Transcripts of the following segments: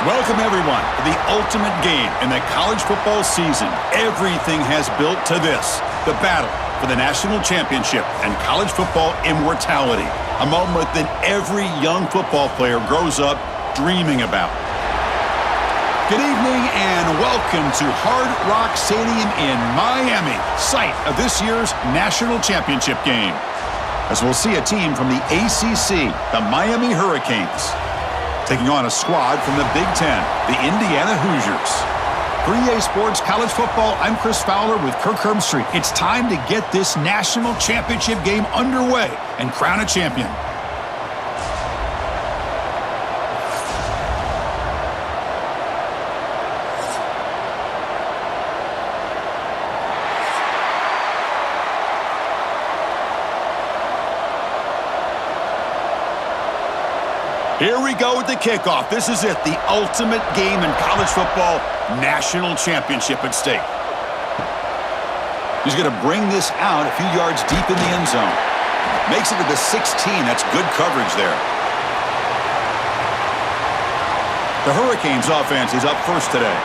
Welcome, everyone, to the ultimate game in the college football season. Everything has built to this, the battle for the national championship and college football immortality, a moment that every young football player grows up dreaming about. Good evening and welcome to Hard Rock Stadium in Miami, site of this year's national championship game, as we'll see a team from the ACC, the Miami Hurricanes, taking on a squad from the Big Ten, the Indiana Hoosiers. For EA Sports College Football, I'm Chris Fowler with Kirk Herbstreit. It's time to get this national championship game underway and crown a champion. Here we go with the kickoff. This is it, the ultimate game in college football, national championship at stake. He's going to bring this out a few yards deep in the end zone. Makes it to the 16. That's good coverage there. The Hurricanes offense is up first today.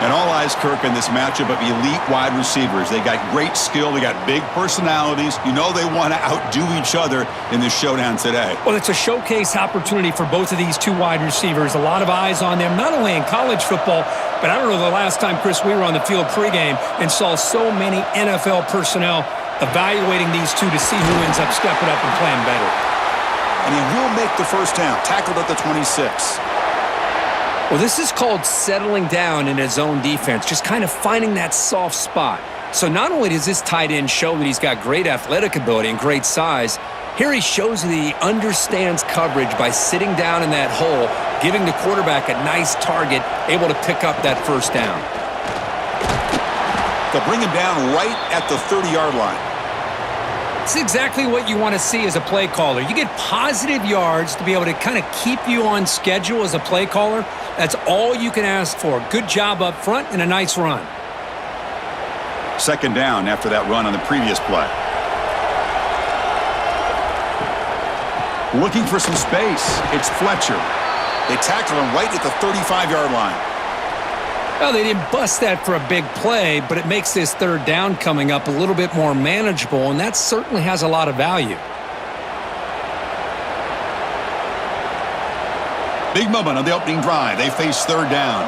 And all eyes, Kirk, in this matchup of elite wide receivers. They got great skill. They got big personalities. You know they want to outdo each other in this showdown today. Well, it's a showcase opportunity for both of these two wide receivers. A lot of eyes on them, not only in college football, but I don't know the last time, Chris, we were on the field pregame and saw so many NFL personnel evaluating these two to see who ends up stepping up and playing better. And he will make the first down, tackled at the 26. Well, this is called settling down in his own defense, just kind of finding that soft spot. So not only does this tight end show that he's got great athletic ability and great size, here he shows that he understands coverage by sitting down in that hole, giving the quarterback a nice target, able to pick up that first down. They'll bring him down right at the 30-yard line. It's exactly what you want to see as a play caller. You get positive yards to be able to kind of keep you on schedule as a play caller. That's all you can ask for. Good job up front and a nice run. Second down after that run on the previous play. Looking for some space. It's Fletcher. They tackle him right at the 35-yard line. Well, they didn't bust that for a big play, but it makes this third down coming up a little bit more manageable, and that certainly has a lot of value. Big moment on the opening drive. They face third down.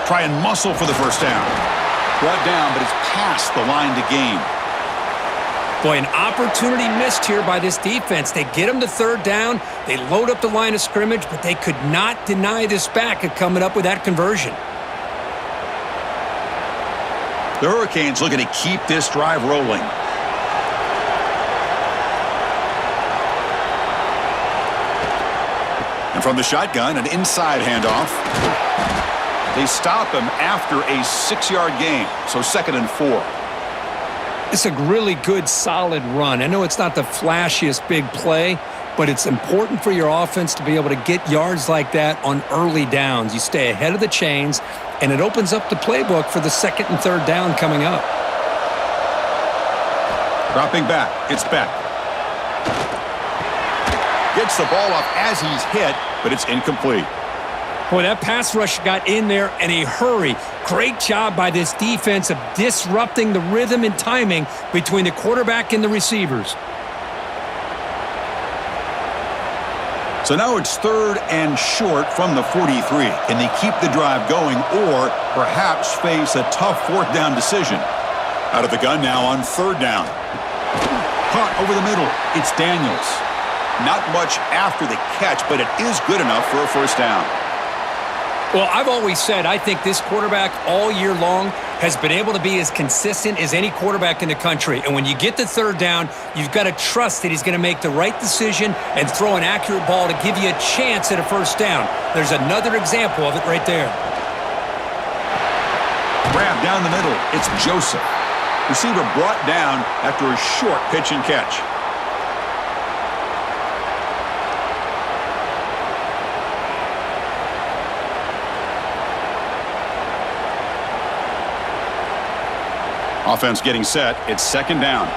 Try and muscle for the first down. Brought down, but it's past the line to gain. Boy, an opportunity missed here by this defense. They get him to third down. They load up the line of scrimmage, but they could not deny this back at coming up with that conversion. The Hurricanes looking to keep this drive rolling. And from the shotgun, an inside handoff. They stop him after a 6-yard gain, so 2nd and 4. It's a really good, solid run. I know it's not the flashiest big play, but it's important for your offense to be able to get yards like that on early downs. You stay ahead of the chains, and it opens up the playbook for the 2nd and 3rd down coming up. Dropping back, it's Beck. Gets the ball off as he's hit, but it's incomplete. Boy, that pass rush got in there in a hurry. Great job by this defense of disrupting the rhythm and timing between the quarterback and the receivers. So now it's 3rd and short from the 43. Can they keep the drive going or perhaps face a tough 4th down decision? Out of the gun now on 3rd down. Caught over the middle. It's Daniels. Not much after the catch, but it is good enough for a first down. Well, I've always said I think this quarterback all year long has been able to be as consistent as any quarterback in the country. And when you get to 3rd down, you've got to trust that he's going to make the right decision and throw an accurate ball to give you a chance at a first down. There's another example of it right there. Grab down the middle. It's Joseph. Receiver brought down after a short pitch and catch. Offense getting set. It's 2nd down.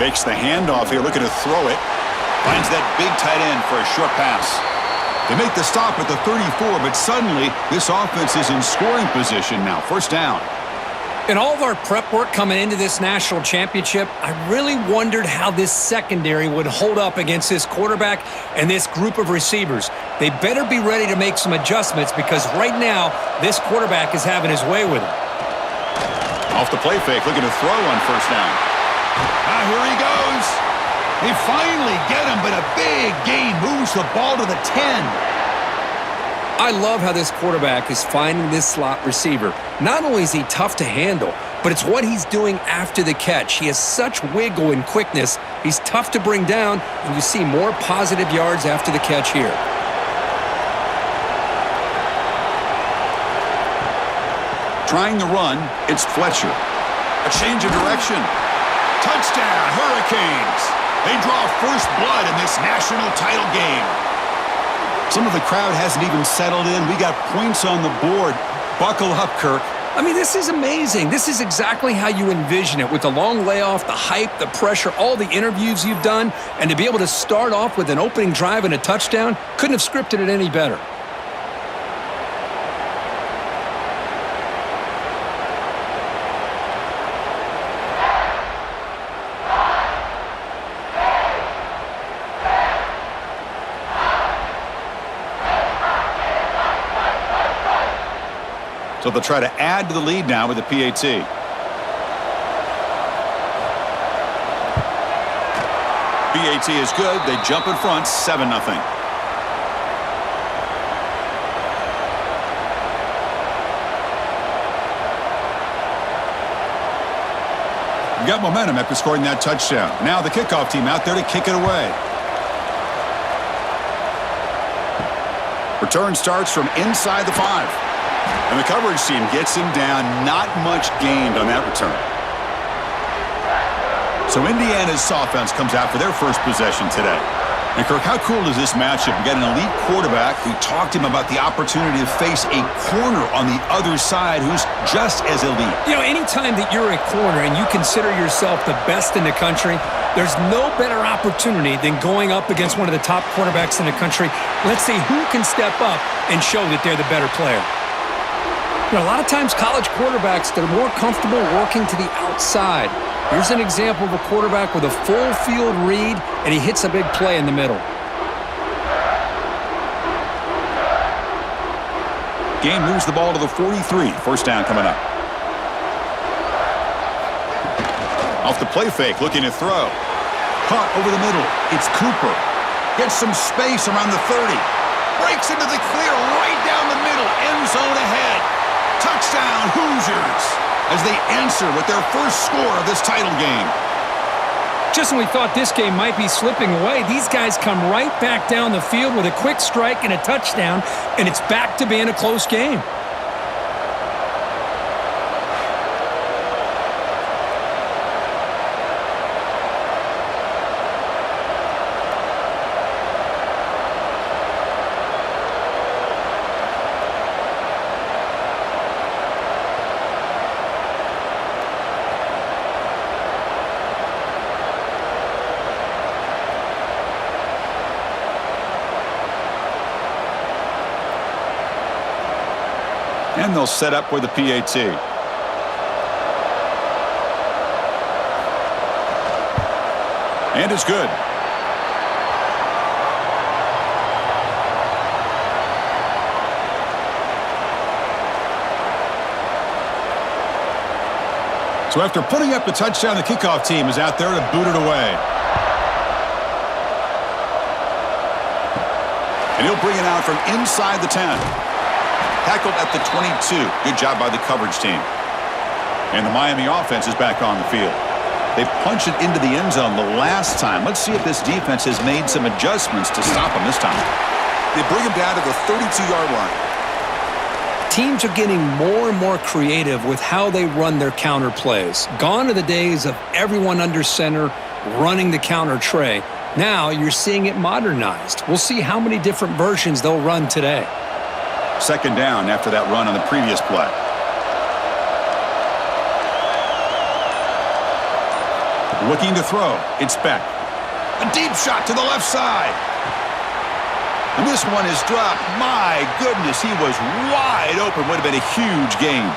Fakes the handoff here, looking to throw it. Finds that big tight end for a short pass. They make the stop at the 34, but suddenly this offense is in scoring position now. First down. In all of our prep work coming into this national championship, I really wondered how this secondary would hold up against this quarterback and this group of receivers. They better be ready to make some adjustments because right now, this quarterback is having his way with him. Off the play fake, looking to throw on first down. Here he goes. They finally get him, but a big gain moves the ball to the 10. I love how this quarterback is finding this slot receiver. Not only is he tough to handle, but it's what he's doing after the catch. He has such wiggle and quickness. He's tough to bring down, and you see more positive yards after the catch here. Trying the run, it's Fletcher. A change of direction. Touchdown, Hurricanes. They draw first blood in this national title game. Some of the crowd hasn't even settled in. We got points on the board. Buckle up, Kirk. I mean, this is amazing. This is exactly how you envision it, with the long layoff, the hype, the pressure, all the interviews you've done, and to be able to start off with an opening drive and a touchdown, couldn't have scripted it any better. So they'll try to add to the lead now with the PAT. PAT is good. They jump in front, 7-0. We've got momentum after scoring that touchdown. Now the kickoff team out there to kick it away. Return starts from inside the 5. And the coverage team gets him down. Not much gained on that return. So Indiana's offense comes out for their first possession today. And Kirk, how cool is this matchup? We got an elite quarterback. We talked to him about the opportunity to face a corner on the other side who's just as elite. You know, anytime that you're a corner and you consider yourself the best in the country, there's no better opportunity than going up against one of the top quarterbacks in the country. Let's see who can step up and show that they're the better player. You know, a lot of times college quarterbacks, they're more comfortable working to the outside. Here's an example of a quarterback with a full field read, and he hits a big play in the middle. Game moves the ball to the 43. First down coming up. Off the play fake, looking to throw. Caught over the middle. It's Cooper. Gets some space around the 30. Breaks into the clear right down the middle. End zone ahead. Touchdown, Hoosiers, as they answer with their first score of this title game. Just when we thought this game might be slipping away, these guys come right back down the field with a quick strike and a touchdown, and it's back to being a close game. And they'll set up with the PAT. And it's good. So after putting up the touchdown, the kickoff team is out there to boot it away. And he'll bring it out from inside the 10. Tackled at the 22. Good job by the coverage team. And the Miami offense is back on the field. They punched it into the end zone the last time. Let's see if this defense has made some adjustments to stop them this time. They bring him down to the 32-yard line. Teams are getting more and more creative with how they run their counter plays. Gone are the days of everyone under center running the counter tray. Now you're seeing it modernized. We'll see how many different versions they'll run today. Second down after that run on the previous play. Looking to throw. It's Beck. A deep shot to the left side. And this one is dropped. My goodness, he was wide open. Would have been a huge gain.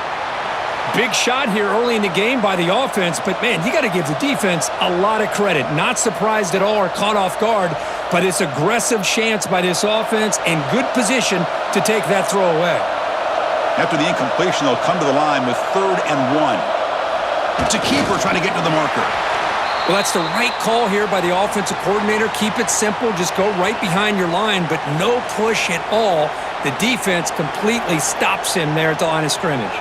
Big shot here early in the game by the offense, but, man, you got to give the defense a lot of credit. Not surprised at all or caught off guard, but it's aggressive chance by this offense and good position to take that throw away. After the incompletion, they'll come to the line with 3rd and 1. It's a keeper trying to get to the marker. Well, that's the right call here by the offensive coordinator. Keep it simple. Just go right behind your line, but no push at all. The defense completely stops him there at the line of scrimmage.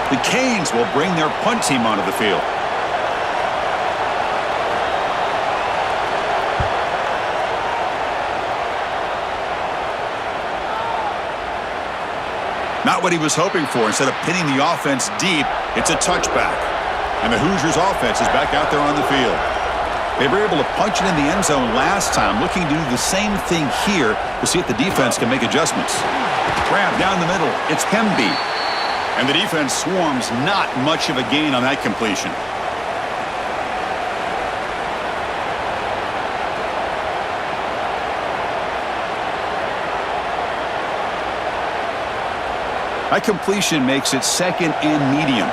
The Canes will bring their punt team onto the field. Not what he was hoping for. Instead of pinning the offense deep, it's a touchback. And the Hoosiers offense is back out there on the field. They were able to punch it in the end zone last time, looking to do the same thing here to see if the defense can make adjustments. Grab down the middle. It's Pemby. And the defense swarms. Not much of a gain on that completion. That completion makes it 2nd and medium.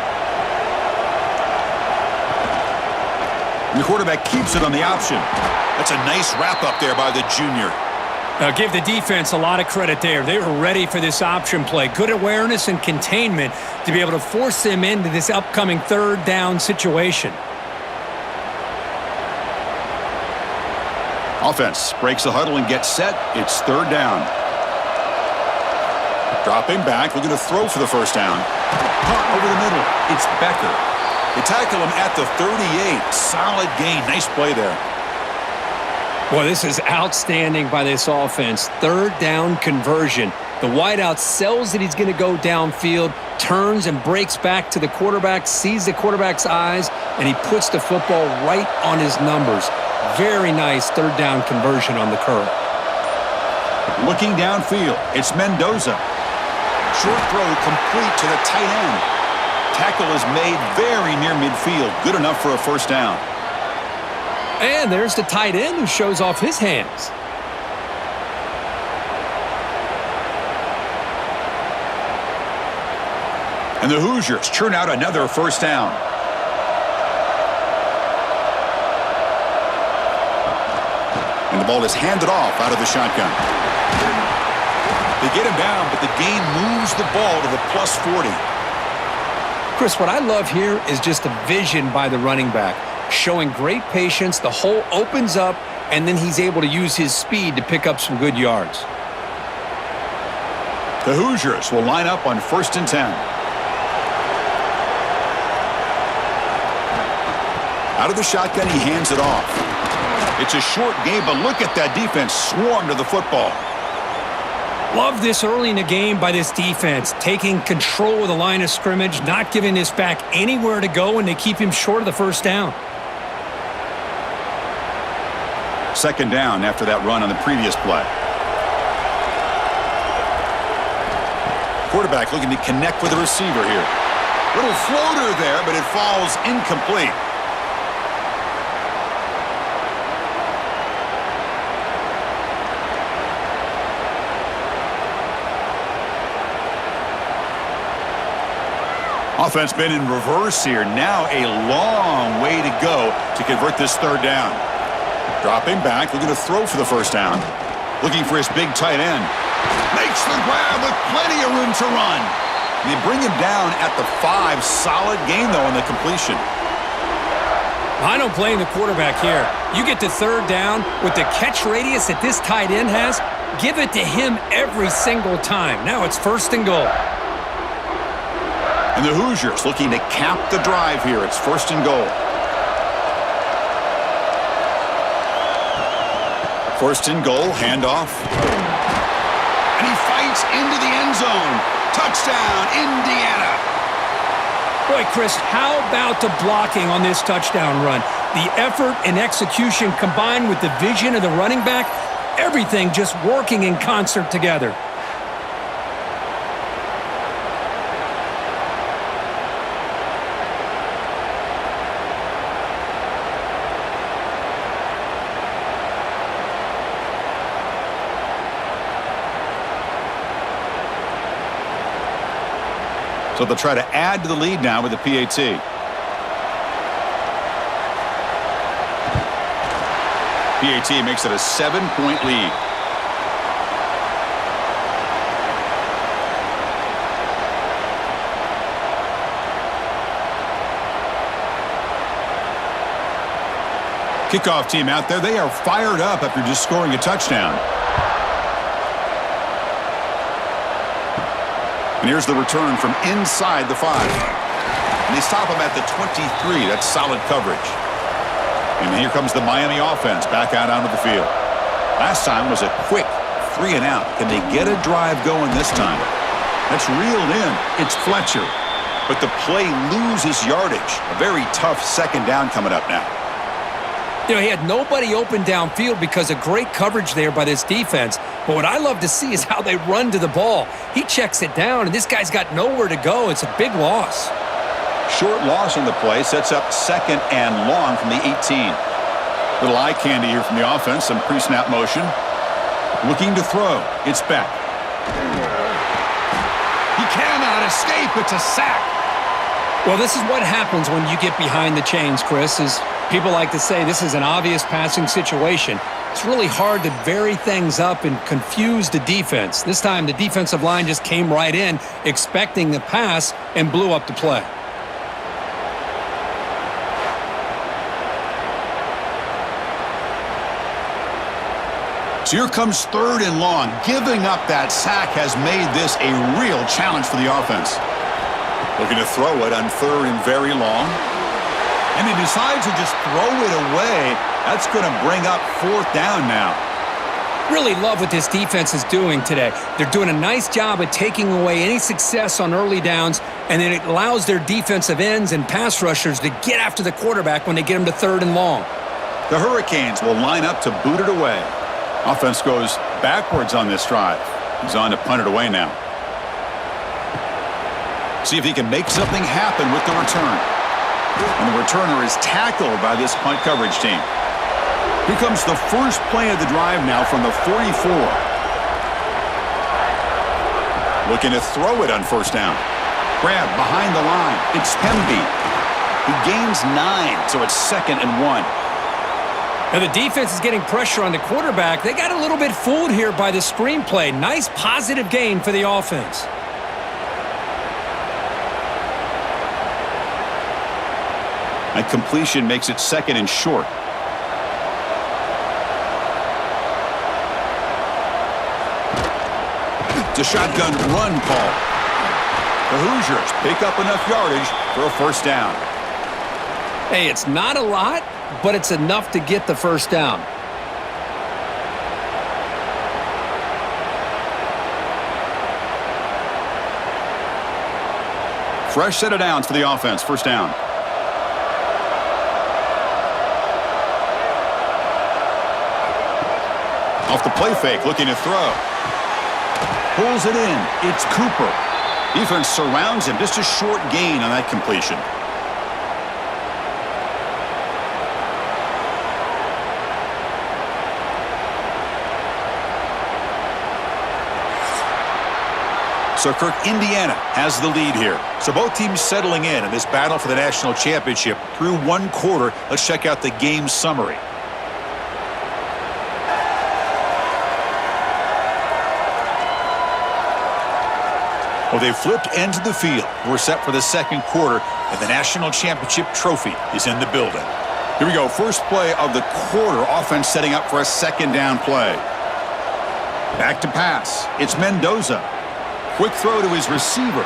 And the quarterback keeps it on the option. That's a nice wrap up there by the junior. Now, give the defense a lot of credit there. They were ready for this option play. Good awareness and containment to be able to force them into this upcoming 3rd down situation. Offense breaks the huddle and gets set. It's 3rd down. Dropping back, looking to throw for the 1st down. Punt over the middle. It's Becker. They tackle him at the 38. Solid gain. Nice play there. Boy, this is outstanding by this offense. 3rd down conversion. The wideout sells that he's going to go downfield, turns and breaks back to the quarterback, sees the quarterback's eyes, and he puts the football right on his numbers. Very nice 3rd down conversion on the curve. Looking downfield, it's Mendoza. Short throw complete to the tight end. Tackle is made very near midfield. Good enough for a 1st down. And there's the tight end who shows off his hands. And the Hoosiers churn out another 1st down. And the ball is handed off out of the shotgun. They get him down, but the gain moves the ball to the +40. Chris, what I love here is just the vision by the running back. Showing great patience, the hole opens up, and then he's able to use his speed to pick up some good yards. The Hoosiers will line up on 1st and 10. Out of the shotgun, he hands it off. It's a short game, but look at that defense swarm to the football. Love this early in the game by this defense, taking control of the line of scrimmage, not giving this back anywhere to go, and they keep him short of the 1st down. 2nd down after that run on the previous play. Quarterback looking to connect with the receiver here. Little floater there, but it falls incomplete. Offense been in reverse here. Now a long way to go to convert this 3rd down. Dropping back, looking to throw for the 1st down. Looking for his big tight end. Makes the grab with plenty of room to run. And they bring him down at the 5. Solid gain, though, on the completion. I don't blame the quarterback here. You get to 3rd down with the catch radius that this tight end has, give it to him every single time. Now it's 1st and goal. And the Hoosiers looking to cap the drive here. It's 1st and goal. 1st and goal, handoff. And he fights into the end zone. Touchdown, Indiana. Boy, Chris, how about the blocking on this touchdown run? The effort and execution combined with the vision of the running back, everything just working in concert together. So they'll try to add to the lead now with the PAT. PAT makes it a 7-point lead. Kickoff team out there. They are fired up after just scoring a touchdown. And here's the return from inside the 5. And they stop him at the 23. That's solid coverage. And here comes the Miami offense back out onto the field. Last time was a quick 3-and-out. Can they get a drive going this time? That's reeled in. It's Fletcher. But the play loses yardage. A very tough second down coming up now. You know, he had nobody open downfield because of great coverage there by this defense. But what I love to see is how they run to the ball. He checks it down, and this guy's got nowhere to go. It's a big loss. Short loss on the play sets up 2nd and long from the 18. Little eye candy here from the offense. Some pre-snap motion. Looking to throw. It's Beck. He cannot escape. It's a sack. Well, this is what happens when you get behind the chains, Chris, is people like to say this is an obvious passing situation. It's really hard to vary things up and confuse the defense. This time, the defensive line just came right in, expecting the pass, and blew up the play. So here comes 3rd and long. Giving up that sack has made this a real challenge for the offense. Looking to throw it on 3rd and very long. And he decides to just throw it away. That's going to bring up 4th down now. Really love what this defense is doing today. They're doing a nice job of taking away any success on early downs, and then it allows their defensive ends and pass rushers to get after the quarterback when they get him to 3rd and long. The Hurricanes will line up to boot it away. Offense goes backwards on this drive. He's on to punt it away now. See if he can make something happen with the return. And the returner is tackled by this punt coverage team. Here comes the first play of the drive now from the 44. Looking to throw it on 1st down. Grab behind the line. It's Hemby. He gains 9, so it's 2nd and 1. Now the defense is getting pressure on the quarterback. They got a little bit fooled here by the screenplay. Nice positive gain for the offense. A completion makes it 2nd and short. It's a shotgun run call. The Hoosiers pick up enough yardage for a 1st down. Hey, it's not a lot, but it's enough to get the 1st down. Fresh set of downs for the offense. 1st down. Off the play fake, looking to throw. Pulls it in. It's Cooper. Defense surrounds him. Just a short gain on that completion. So Kirk, Indiana has the lead here. So both teams settling in this battle for the national championship through 1 quarter. Let's check out the game summary. Well, they flipped ends of the field. We're set for the 2nd quarter, and the national championship trophy is in the building. Here we go. First play of the quarter. Offense setting up for a 2nd down play. Back to pass. It's Mendoza. Quick throw to his receiver.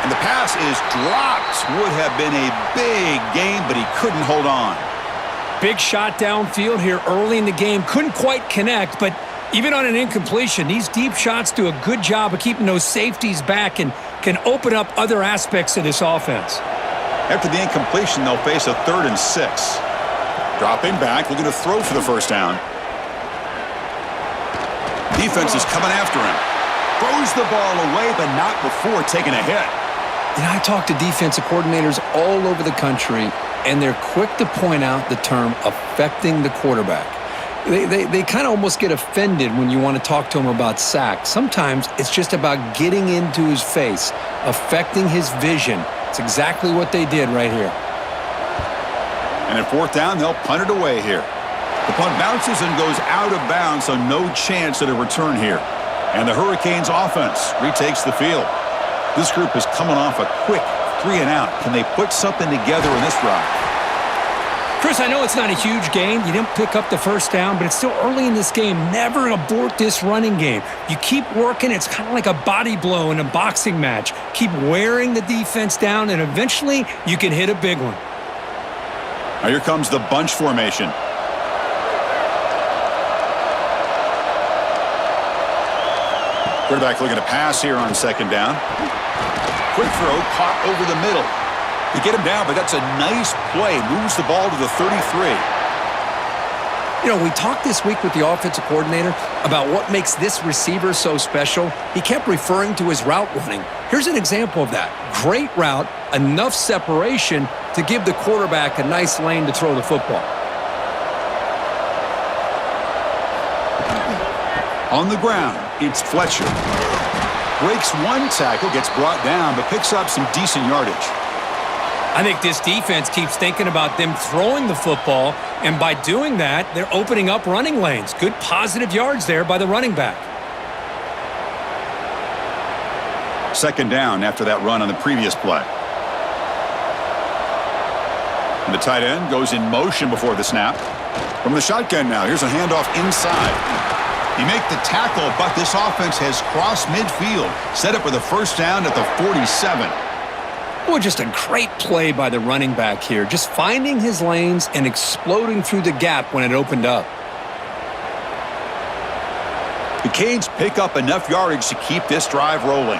And the pass is dropped. Would have been a big game, but he couldn't hold on. Big shot downfield here early in the game. Couldn't quite connect, but even on an incompletion, these deep shots do a good job of keeping those safeties back and can open up other aspects of this offense. After the incompletion, they'll face a 3rd and 6. Dropping back, looking to throw for the 1st down. Defense is coming after him. Throws the ball away, but not before taking a hit. And I talk to defensive coordinators all over the country, and they're quick to point out the term affecting the quarterback. They kind of almost get offended when you want to talk to them about sacks. Sometimes it's just about getting into his face, affecting his vision. It's exactly what they did right here. And at fourth down, they'll punt it away here. The punt bounces and goes out of bounds, so no chance at a return here. And the Hurricanes offense retakes the field. This group is coming off a quick 3-and-out. Can they put something together in this drive? Chris, I know it's not a huge gain. You didn't pick up the first down, but it's still early in this game. Never abort this running game. You keep working. It's kind of like a body blow in a boxing match. Keep wearing the defense down, and eventually you can hit a big one. Now here comes the bunch formation. Quarterback looking to pass here on second down. Quick throw, caught over the middle. They get him down, but that's a nice play. Moves the ball to the 33. You know, we talked this week with the offensive coordinator about what makes this receiver so special. He kept referring to his route running. Here's an example of that. Great route, enough separation to give the quarterback a nice lane to throw the football. On the ground, it's Fletcher. Breaks one tackle, gets brought down, but picks up some decent yardage. I think this defense keeps thinking about them throwing the football, and by doing that, they're opening up running lanes. Good positive yards there by the running back. Second down after that run on the previous play. And the tight end goes in motion before the snap. From the shotgun now, here's a handoff inside. He make the tackle, but this offense has crossed midfield. Set up with a first down at the 47. Boy, just a great play by the running back here. Just finding his lanes and exploding through the gap when it opened up. The Canes pick up enough yardage to keep this drive rolling.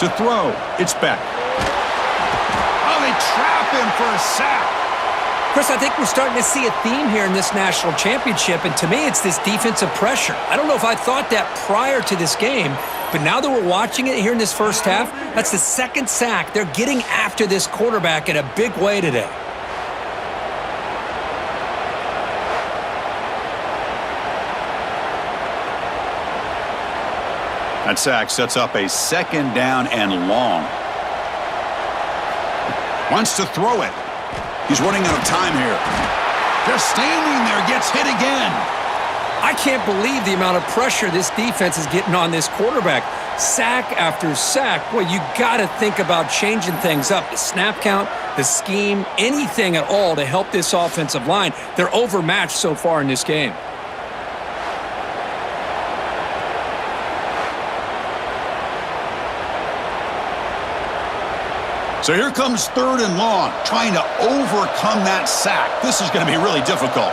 To throw, it's Beck. Oh, they trap him for a sack. Chris, I think we're starting to see a theme here in this national championship, and to me, it's this defensive pressure. I don't know if I thought that prior to this game, but now that we're watching it here in this first half, that's the second sack. They're getting after this quarterback in a big way today. That sack sets up a second down and long. Wants to throw it. He's running out of time here. Just standing there, gets hit again. I can't believe the amount of pressure this defense is getting on this quarterback. Sack after sack. Boy, you got to think about changing things up. The snap count, the scheme, anything at all to help this offensive line. They're overmatched so far in this game. So here comes third and long, trying to overcome that sack. This is going to be really difficult.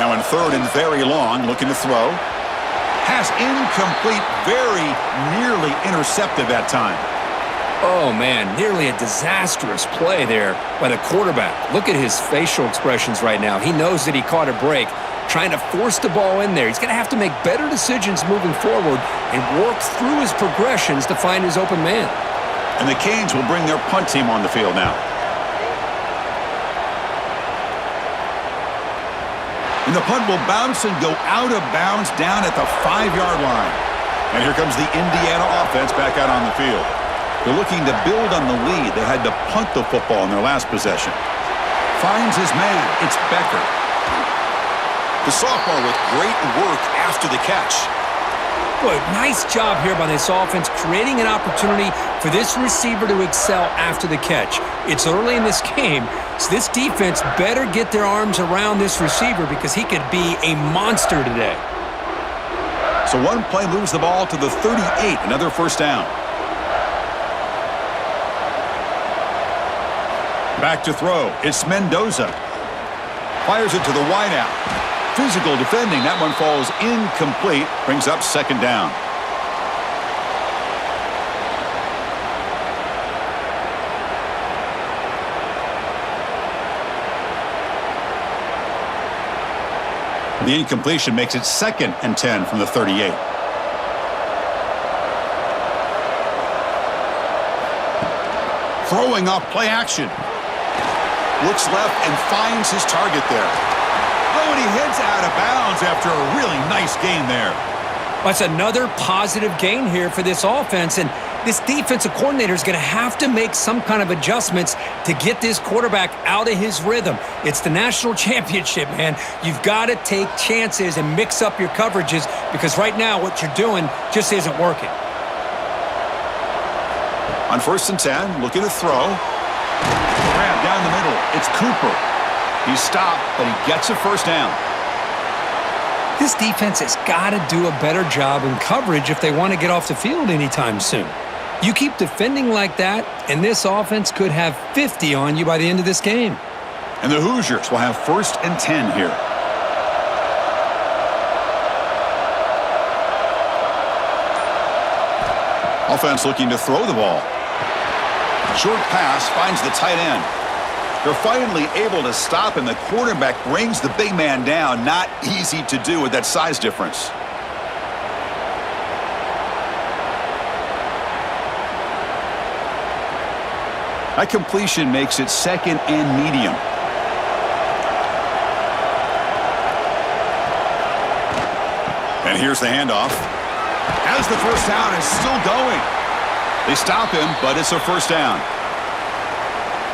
Now in third and very long, looking to throw. Pass incomplete, very nearly intercepted that time. Oh, man, nearly a disastrous play there by the quarterback. Look at his facial expressions right now. He knows that he caught a break, trying to force the ball in there. He's going to have to make better decisions moving forward and work through his progressions to find his open man. And the Canes will bring their punt team on the field now. And the punt will bounce and go out of bounds down at the 5-yard line. And here comes the Indiana offense back out on the field. They're looking to build on the lead. They had to punt the football in their last possession. Finds his man. It's Becker. The sophomore with great work after the catch. Boy, nice job here by this offense, creating an opportunity for this receiver to excel after the catch. It's early in this game, so this defense better get their arms around this receiver because he could be a monster today. So one play moves the ball to the 38, another first down. Back to throw. It's Mendoza. Fires it to the wideout. Physical defending. That one falls incomplete. Brings up second down. The incompletion makes it 2nd and 10 from the 38. Throwing off play action. Looks left and finds his target there. Oh, and he heads out of bounds after a really nice gain there. That's another positive gain here for this offense, and this defensive coordinator is going to have to make some kind of adjustments to get this quarterback out of his rhythm. It's the national championship, man. You've got to take chances and mix up your coverages because right now what you're doing just isn't working. On 1st and 10, looking to throw. Grab down the middle. It's Cooper. He's stopped, but he gets a first down. This defense has got to do a better job in coverage if they want to get off the field anytime soon. You keep defending like that, and this offense could have 50 on you by the end of this game. And the Hoosiers will have 1st and 10 here. Offense looking to throw the ball. Short pass finds the tight end. They're finally able to stop, and the quarterback brings the big man down. Not easy to do with that size difference. That completion makes it 2nd and medium. And here's the handoff. As the first down is still going. They stop him, but it's a first down.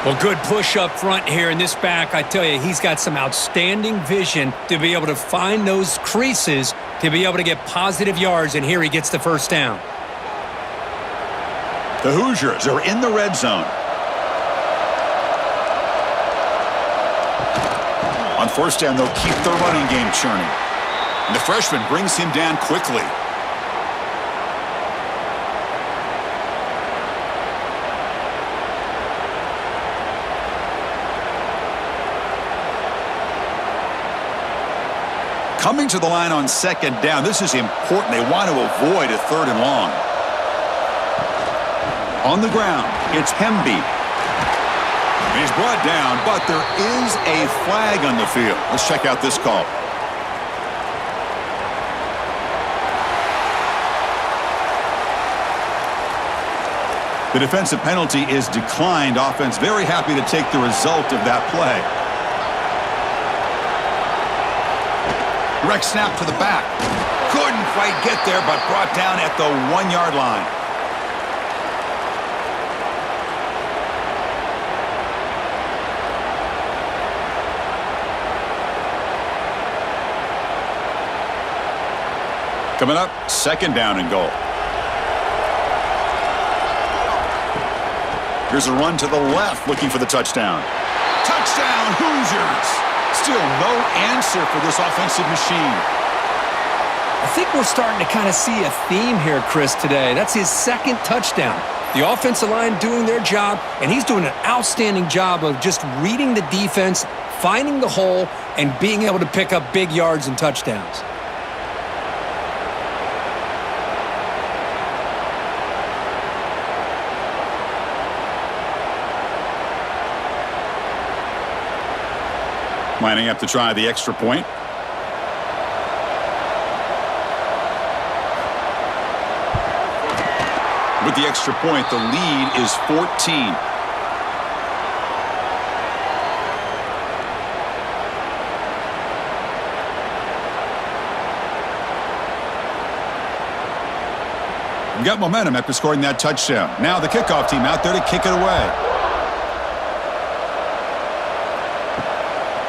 Well, good push up front here in this back. I tell you, he's got some outstanding vision to be able to find those creases to be able to get positive yards, and here he gets the first down. The Hoosiers are in the red zone. On 1st down, they'll keep their running game churning. And the freshman brings him down quickly. Coming to the line on 2nd down. This is important. They want to avoid a 3rd and long. On the ground, it's Hemby. He's brought down, but there is a flag on the field. Let's check out this call. The defensive penalty is declined. Offense very happy to take the result of that play. Direct snap to the back. Couldn't quite get there, but brought down at the 1-yard line. Coming up, 2nd down and goal. Here's a run to the left, looking for the touchdown. Touchdown, Hoosiers! Still no answer for this offensive machine. I think we're starting to kind of see a theme here, Chris, today. That's his 2nd touchdown. The offensive line doing their job, and he's doing an outstanding job of just reading the defense, finding the hole, and being able to pick up big yards and touchdowns. Lining up to try the extra point. With the extra point, the lead is 14. We've got momentum after scoring that touchdown. Now the kickoff team out there to kick it away.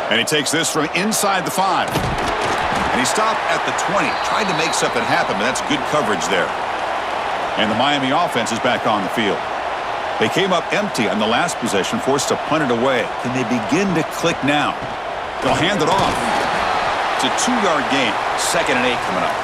And he takes this from inside the 5. And he stopped at the 20. Tried to make something happen, but that's good coverage there. And the Miami offense is back on the field. They came up empty on the last possession, forced to punt it away. Can they begin to click now? They'll hand it off. It's a 2-yard gain. 2nd and 8 coming up.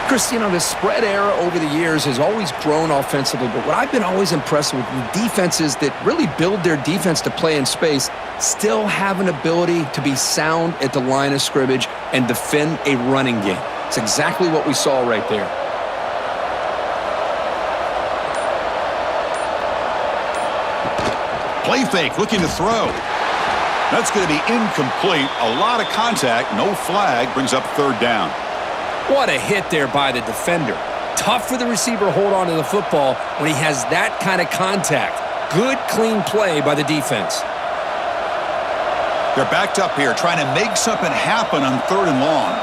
Chris, you know, the spread era over the years has always grown offensively, but what I've been always impressed with defenses that really build their defense to play in space still have an ability to be sound at the line of scrimmage and defend a running game. It's exactly what we saw right there. Play fake, looking to throw. That's going to be incomplete. A lot of contact, no flag, brings up 3rd down. What a hit there by the defender. Tough for the receiver to hold on to the football when he has that kind of contact. Good, clean play by the defense. They're backed up here trying to make something happen on 3rd and long.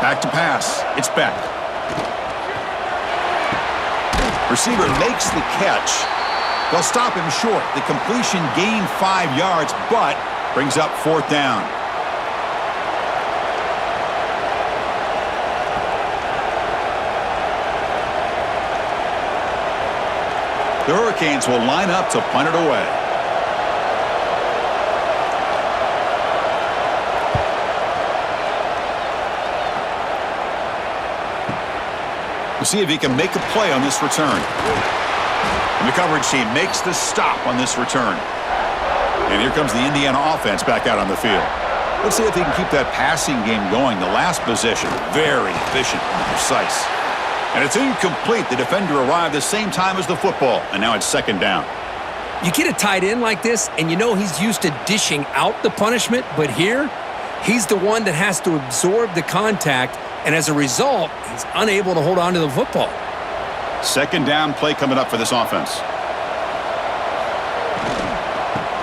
Back to pass. It's Beck. Receiver makes the catch. They'll stop him short. The completion gained 5 yards, but brings up 4th down. The Hurricanes will line up to punt it away. We'll see if he can make a play on this return. And the coverage team makes the stop on this return. And here comes the Indiana offense back out on the field. Let's see if he can keep that passing game going. The last possession, very efficient and precise. And it's incomplete. The defender arrived the same time as the football, and now it's 2nd down. You get a tight end like this, and you know he's used to dishing out the punishment, but here, he's the one that has to absorb the contact, and as a result, he's unable to hold on to the football. 2nd down play coming up for this offense.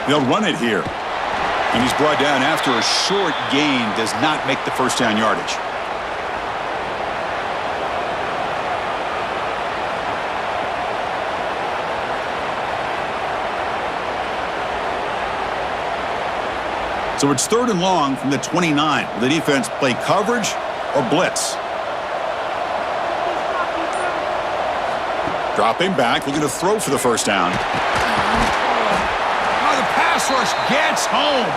They'll run it here. And he's brought down after a short gain, does not make the 1st down yardage. So it's 3rd and long from the 29. Will the defense play coverage or blitz? Dropping back, looking to throw for the 1st down. Oh, the pass rush gets home.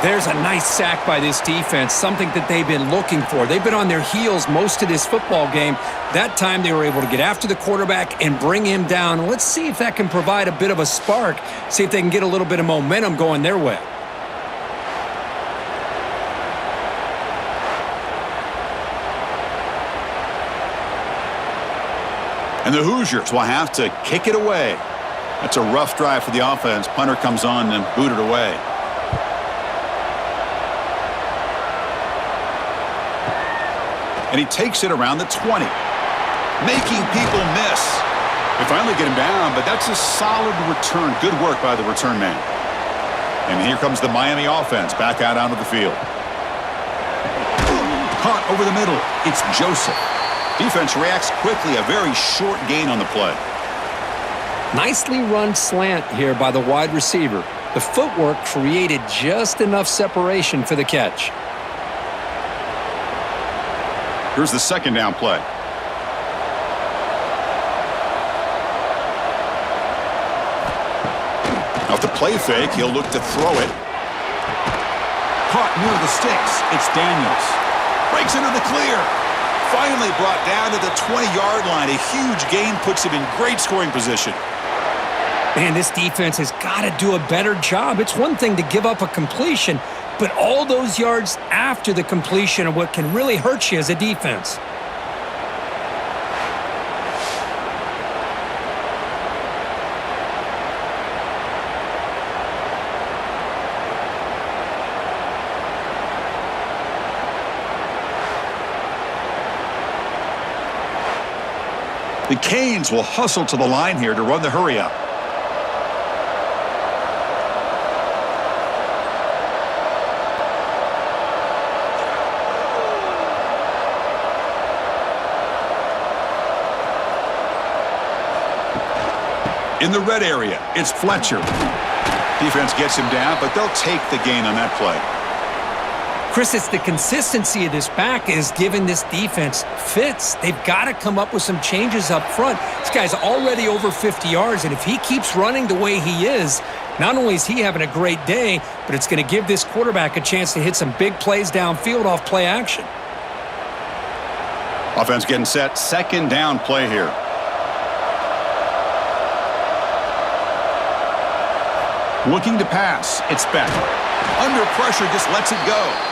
There's a nice sack by this defense, something that they've been looking for. They've been on their heels most of this football game. That time they were able to get after the quarterback and bring him down. Let's see if that can provide a bit of a spark, see if they can get a little bit of momentum going their way. And the Hoosiers will have to kick it away. That's a rough drive for the offense. Punter comes on and booted away. And he takes it around the 20. Making people miss. They finally get him down, but that's a solid return. Good work by the return man. And here comes the Miami offense back out onto the field. Caught over the middle. It's Joseph. Defense reacts quickly, a very short gain on the play. Nicely run slant here by the wide receiver. The footwork created just enough separation for the catch. Here's the 2nd down play. Off the play fake, he'll look to throw it. Caught near the sticks. It's Daniels. Breaks into the clear. Finally brought down to the 20-yard line. A huge gain puts him in great scoring position. Man, this defense has got to do a better job. It's one thing to give up a completion, but all those yards after the completion are what can really hurt you as a defense. The Canes will hustle to the line here to run the hurry up. In the red area, it's Fletcher. Defense gets him down, but they'll take the gain on that play. Chris, it's the consistency of this back is giving this defense fits. They've got to come up with some changes up front. This guy's already over 50 yards, and if he keeps running the way he is, not only is he having a great day, but it's going to give this quarterback a chance to hit some big plays downfield off play action. Offense getting set. 2nd down play here. Looking to pass. It's Beck. Under pressure, just lets it go.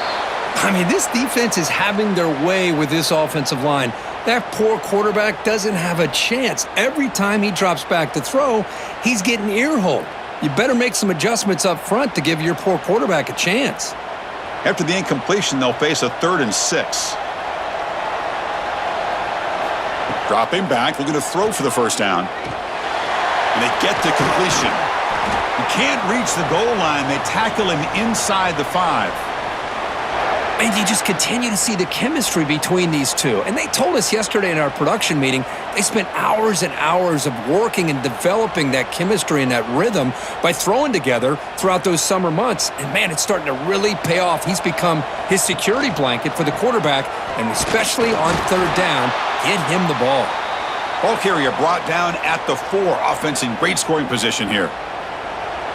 I mean, this defense is having their way with this offensive line. That poor quarterback doesn't have a chance. Every time he drops back to throw, he's getting ear-holed. You better make some adjustments up front to give your poor quarterback a chance. After the incompletion, they'll face a 3rd and 6. Dropping back, looking to throw for the 1st down. And they get the completion. He can't reach the goal line. They tackle him inside the 5. And you just continue to see the chemistry between these two. And they told us yesterday in our production meeting, they spent hours and hours of working and developing that chemistry and that rhythm by throwing together throughout those summer months. And, man, it's starting to really pay off. He's become his security blanket for the quarterback, and especially on third down, get him the ball. Ball carrier brought down at the 4. Offense in great scoring position here.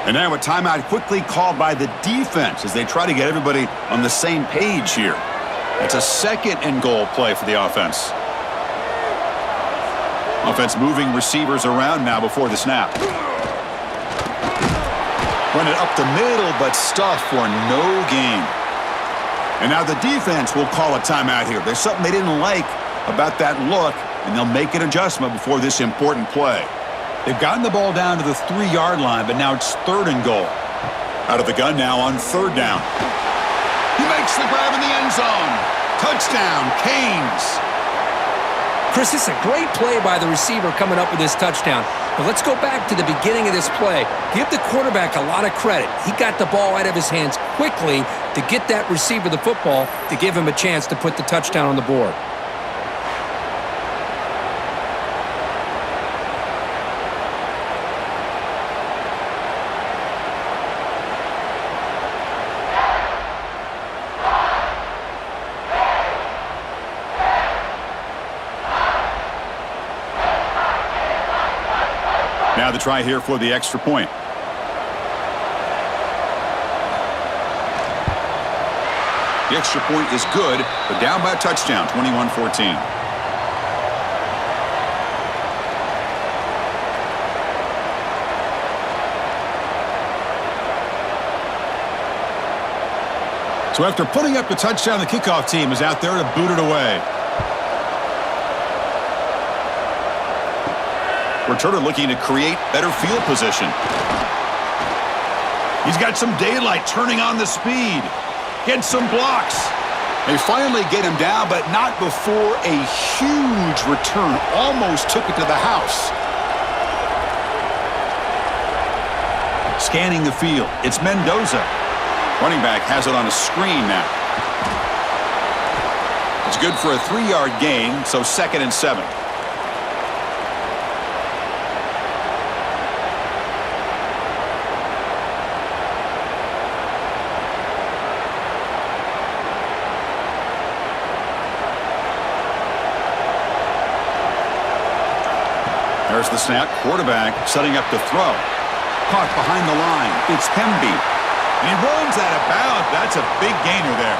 And now a timeout quickly called by the defense as they try to get everybody on the same page here. It's a 2nd and goal play for the offense. Offense moving receivers around now before the snap. Run it up the middle, but stuffed for no gain. And now the defense will call a timeout here. There's something they didn't like about that look, and they'll make an adjustment before this important play. They've gotten the ball down to the 3-yard line, but now it's 3rd and goal. Out of the gun now on 3rd down. He makes the grab in the end zone. Touchdown, Canes. Chris, this is a great play by the receiver coming up with this touchdown. But let's go back to the beginning of this play. Give the quarterback a lot of credit. He got the ball out of his hands quickly to get that receiver the football to give him a chance to put the touchdown on the board. Now the try here for the extra point. The extra point is good, but down by a touchdown, 21-14. So after putting up the touchdown, the kickoff team is out there to boot it away. Returner looking to create better field position. He's got some daylight turning on the speed. Gets some blocks. They finally get him down, but not before a huge return. Almost took it to the house. Scanning the field. It's Mendoza. Running back has it on a screen now. It's good for a 3-yard gain, so 2nd and 7. There's the snap. Quarterback setting up the throw. Caught behind the line. It's Hemby. And he runs out of bounds. That's a big gainer there.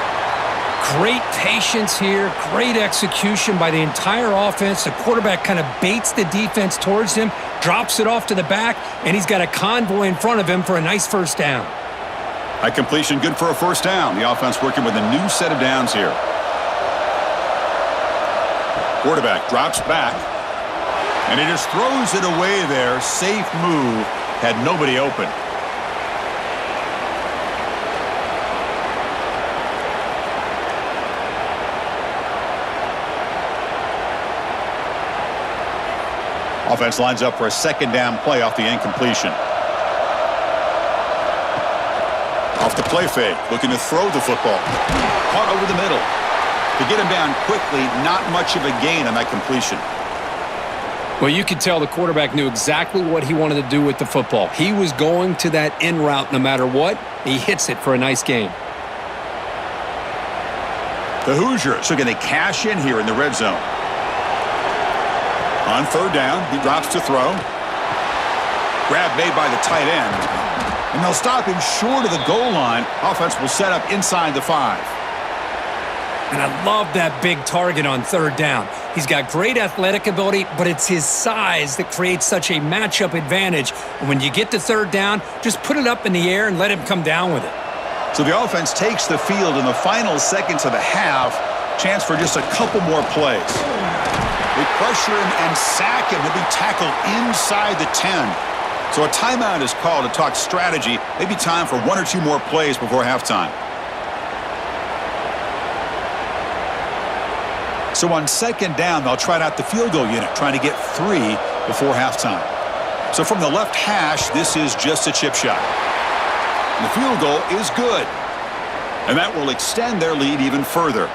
Great patience here. Great execution by the entire offense. The quarterback kind of baits the defense towards him, drops it off to the back, and he's got a convoy in front of him for a nice first down. High completion, good for a first down. The offense working with a new set of downs here. Quarterback drops back. And he just throws it away there. Safe move. Had nobody open. Offense lines up for a 2nd down play off the incompletion. Off the play fake. Looking to throw the football. Caught over the middle. To get him down quickly, not much of a gain on that completion. Well, you could tell the quarterback knew exactly what he wanted to do with the football. He was going to that in route no matter what. He hits it for a nice gain. The Hoosiers are going to cash in here in the red zone. On 3rd down, he drops to throw. Grab made by the tight end. And they'll stop him short of the goal line. Offense will set up inside the 5. And I love that big target on 3rd down. He's got great athletic ability, but it's his size that creates such a matchup advantage. And when you get to 3rd down, just put it up in the air and let him come down with it. So the offense takes the field in the final seconds of the half. Chance for just a couple more plays. They pressure him and sack him. He'll be tackled inside the 10. So a timeout is called to talk strategy. Maybe time for 1 or 2 more plays before halftime. So on 2nd down, they'll try out the field goal unit, trying to get 3 before halftime. So from the left hash, this is just a chip shot. And the field goal is good. And that will extend their lead even further.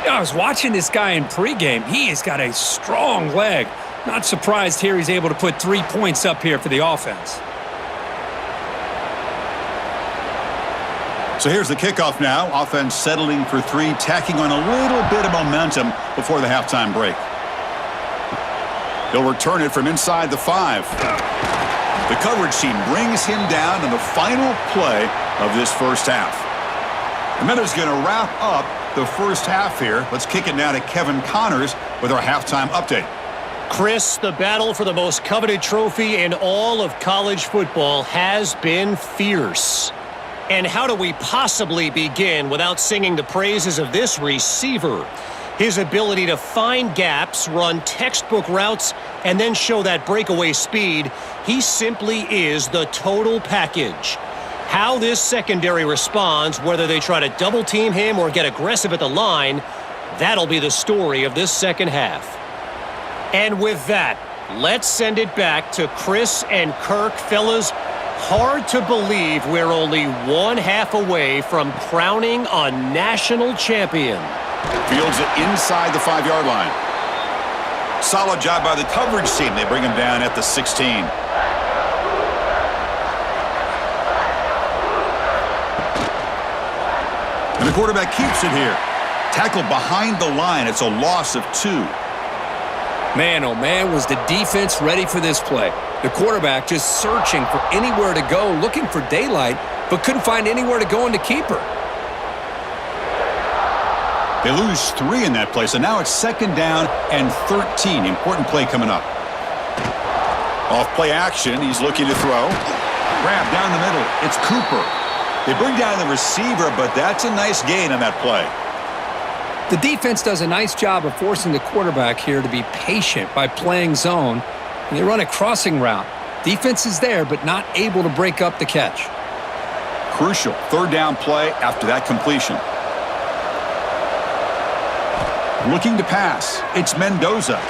I was watching this guy in pregame. He has got a strong leg. Not surprised here he's able to put 3 points up here for the offense. So here's the kickoff now. Offense settling for 3, tacking on a little bit of momentum before the halftime break. He'll return it from inside the 5. The coverage team brings him down in the final play of this first half. And then is going to wrap up the first half here. Let's kick it now to Kevin Connors with our halftime update. Chris, the battle for the most coveted trophy in all of college football has been fierce. And how do we possibly begin without singing the praises of this receiver? His ability to find gaps, run textbook routes, and then show that breakaway speed, he simply is the total package. How this secondary responds, whether they try to double team him or get aggressive at the line, that'll be the story of this second half. And with that, let's send it back to Chris and Kirk. Fellas, hard to believe we're only 1 half away from crowning a national champion. Fields it inside the 5-yard line. Solid job by the coverage team. They bring him down at the 16. And the quarterback keeps it here. Tackled behind the line. It's a loss of 2. Man, oh man, was the defense ready for this play. The quarterback just searching for anywhere to go, looking for daylight, but couldn't find anywhere to go in the keeper. They lose 3 in that play, so now it's 2nd down and 13. Important play coming up. Off play action, he's looking to throw. Grab down the middle. It's Cooper. They bring down the receiver, but that's a nice gain on that play. The defense does a nice job of forcing the quarterback here to be patient by playing zone. And they run a crossing route. Defense is there, but not able to break up the catch. Crucial 3rd down play after that completion. Looking to pass. It's Mendoza.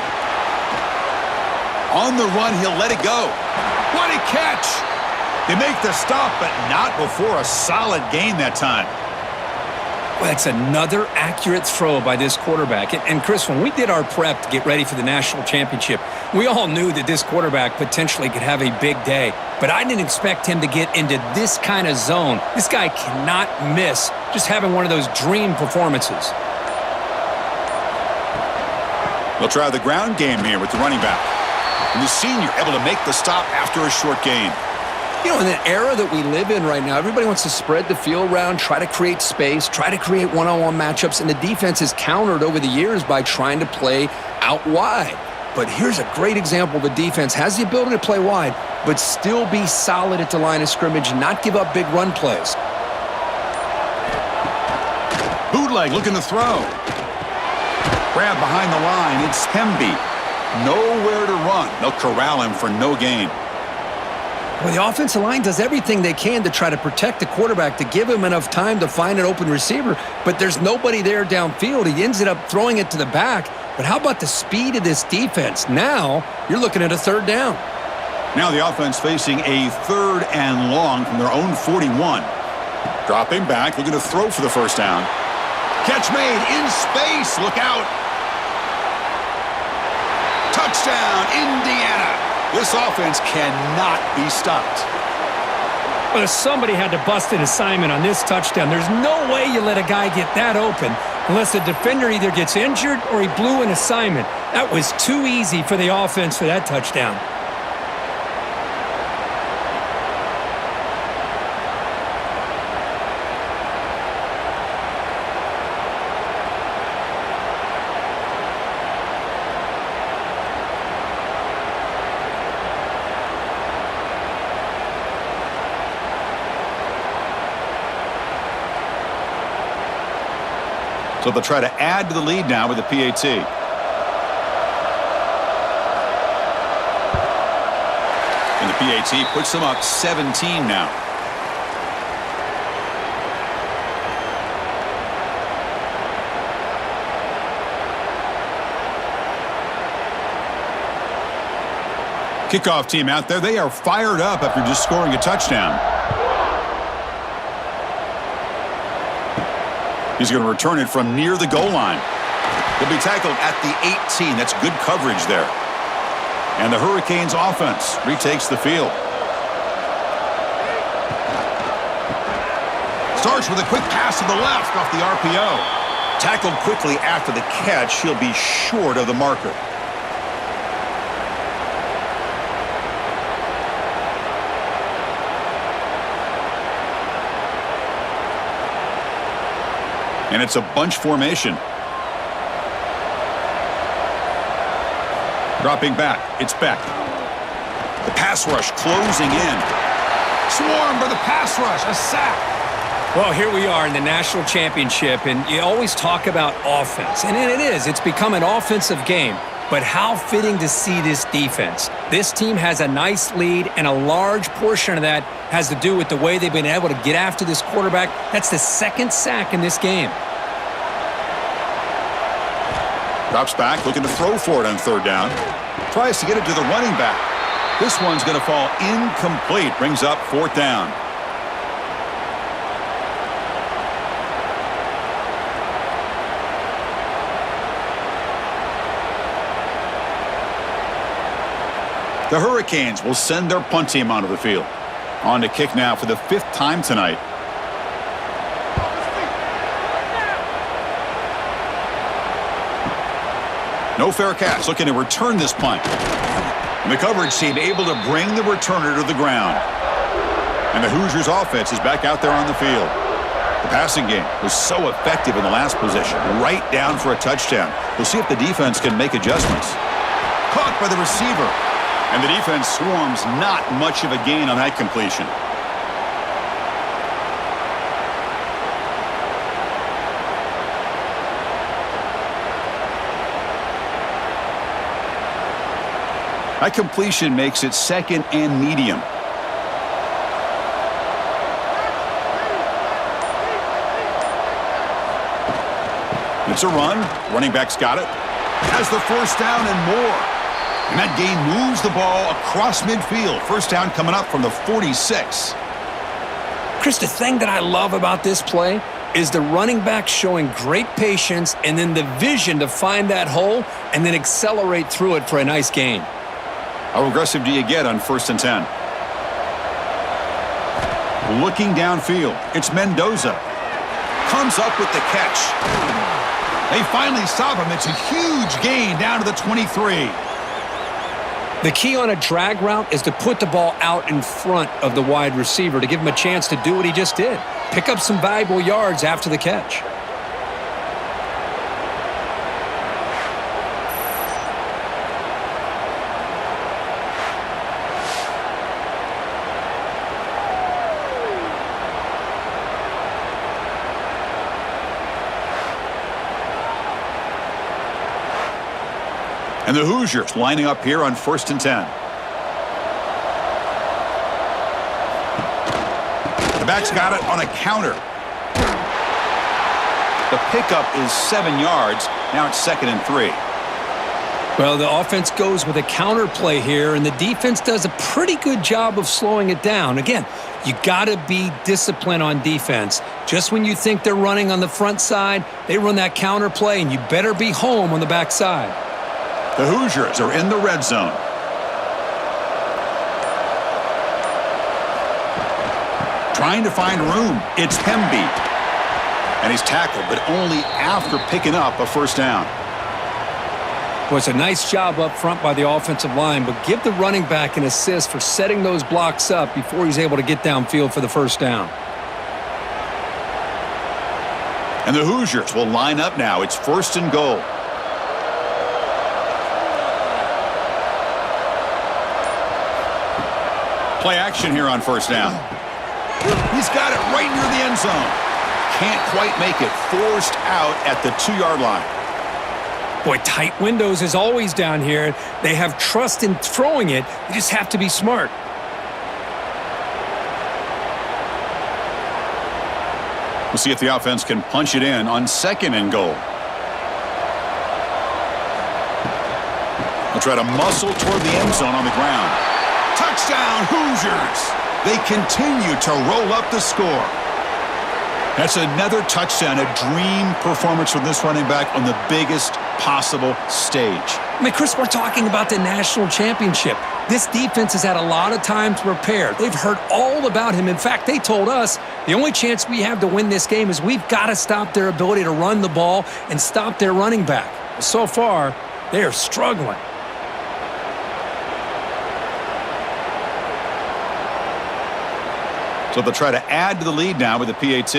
On the run, he'll let it go. What a catch! They make the stop, but not before a solid gain that time. Well, that's another accurate throw by this quarterback. And Chris, when we did our prep to get ready for the national championship, we all knew that this quarterback potentially could have a big day. But I didn't expect him to get into this kind of zone. This guy cannot miss just having one of those dream performances. They'll try the ground game here with the running back. And the senior able to make the stop after a short gain. You know, in the era that we live in right now, everybody wants to spread the field around, try to create space, try to create one-on-one matchups, and the defense is countered over the years by trying to play out wide. But here's a great example. The defense has the ability to play wide, but still be solid at the line of scrimmage and not give up big run plays. Bootleg looking to throw. Grab behind the line. It's Hemby. Nowhere to run. They'll corral him for no gain. Well, the offensive line does everything they can to try to protect the quarterback, to give him enough time to find an open receiver, but there's nobody there downfield. He ends up throwing it to the back. But how about the speed of this defense? Now you're looking at a 3rd down. Now the offense facing a 3rd and long from their own 41. Dropping back, looking to throw for the 1st down. Catch made in space. Look out. Touchdown, Indiana. This offense cannot be stopped. Well, somebody had to bust an assignment on this touchdown. There's no way you let a guy get that open unless the defender either gets injured or he blew an assignment. That was too easy for the offense for that touchdown. So they'll try to add to the lead now with the PAT. And the PAT puts them up 17 now. Kickoff team out there, they are fired up after just scoring a touchdown. He's going to return it from near the goal line. He'll be tackled at the 18. That's good coverage there. And the Hurricanes offense retakes the field. Starts with a quick pass to the left off the RPO. Tackled quickly after the catch. He'll be short of the marker. And it's a bunch formation. Dropping back. It's Beck. The pass rush closing in. Swarmed by the pass rush. A sack. Well, here we are in the national championship, and you always talk about offense. And it is. It's become an offensive game. But how fitting to see this defense. This team has a nice lead, and a large portion of that has to do with the way they've been able to get after this quarterback. That's the second sack in this game. Drops back, looking to throw for it on third down. Tries to get it to the running back. This one's going to fall incomplete. Brings up fourth down. The Hurricanes will send their punt team onto the field. On to kick now for the fifth time tonight. No fair catch, looking to return this punt. And the coverage team able to bring the returner to the ground. And the Hoosiers offense is back out there on the field. The passing game was so effective in the last possession, right down for a touchdown. We'll see if the defense can make adjustments. Caught by the receiver. And the defense swarms, not much of a gain on that completion. That completion makes it second and medium. It's a run. Running back's got it. Has the first down and more. And that gain moves the ball across midfield. First down coming up from the 46. Chris, the thing that I love about this play is the running back showing great patience and then the vision to find that hole and then accelerate through it for a nice gain. How aggressive do you get on 1st and 10? Looking downfield, it's Mendoza. Comes up with the catch. They finally stop him. It's a huge gain down to the 23. The key on a drag route is to put the ball out in front of the wide receiver to give him a chance to do what he just did. Pick up some valuable yards after the catch. And the Hoosiers lining up here on 1st and 10. The back's got it on a counter. The pickup is 7 yards. Now it's 2nd and 3. Well, the offense goes with a counter play here, and the defense does a pretty good job of slowing it down. Again, you got to be disciplined on defense. Just when you think they're running on the front side, they run that counter play, and you better be home on the back side. The Hoosiers are in the red zone. Trying to find room. It's Hemby. And he's tackled, but only after picking up a first down. Well, it's a nice job up front by the offensive line, but give the running back an assist for setting those blocks up before he's able to get downfield for the first down. And the Hoosiers will line up now. It's 1st and goal. Play action here on first down. He's got it right near the end zone. Can't quite make it. Forced out at the 2-yard line. Boy, tight windows is always down here. They have trust in throwing it. They just have to be smart. We'll see if the offense can punch it in on 2nd and goal. They'll try to muscle toward the end zone on the ground. Touchdown, Hoosiers! They continue to roll up the score. That's another touchdown, a dream performance from this running back on the biggest possible stage. I mean, Chris, we're talking about the national championship. This defense has had a lot of time to prepare. They've heard all about him. In fact, they told us the only chance we have to win this game is we've got to stop their ability to run the ball and stop their running back. So far, they are struggling. So they'll try to add to the lead now with the PAT.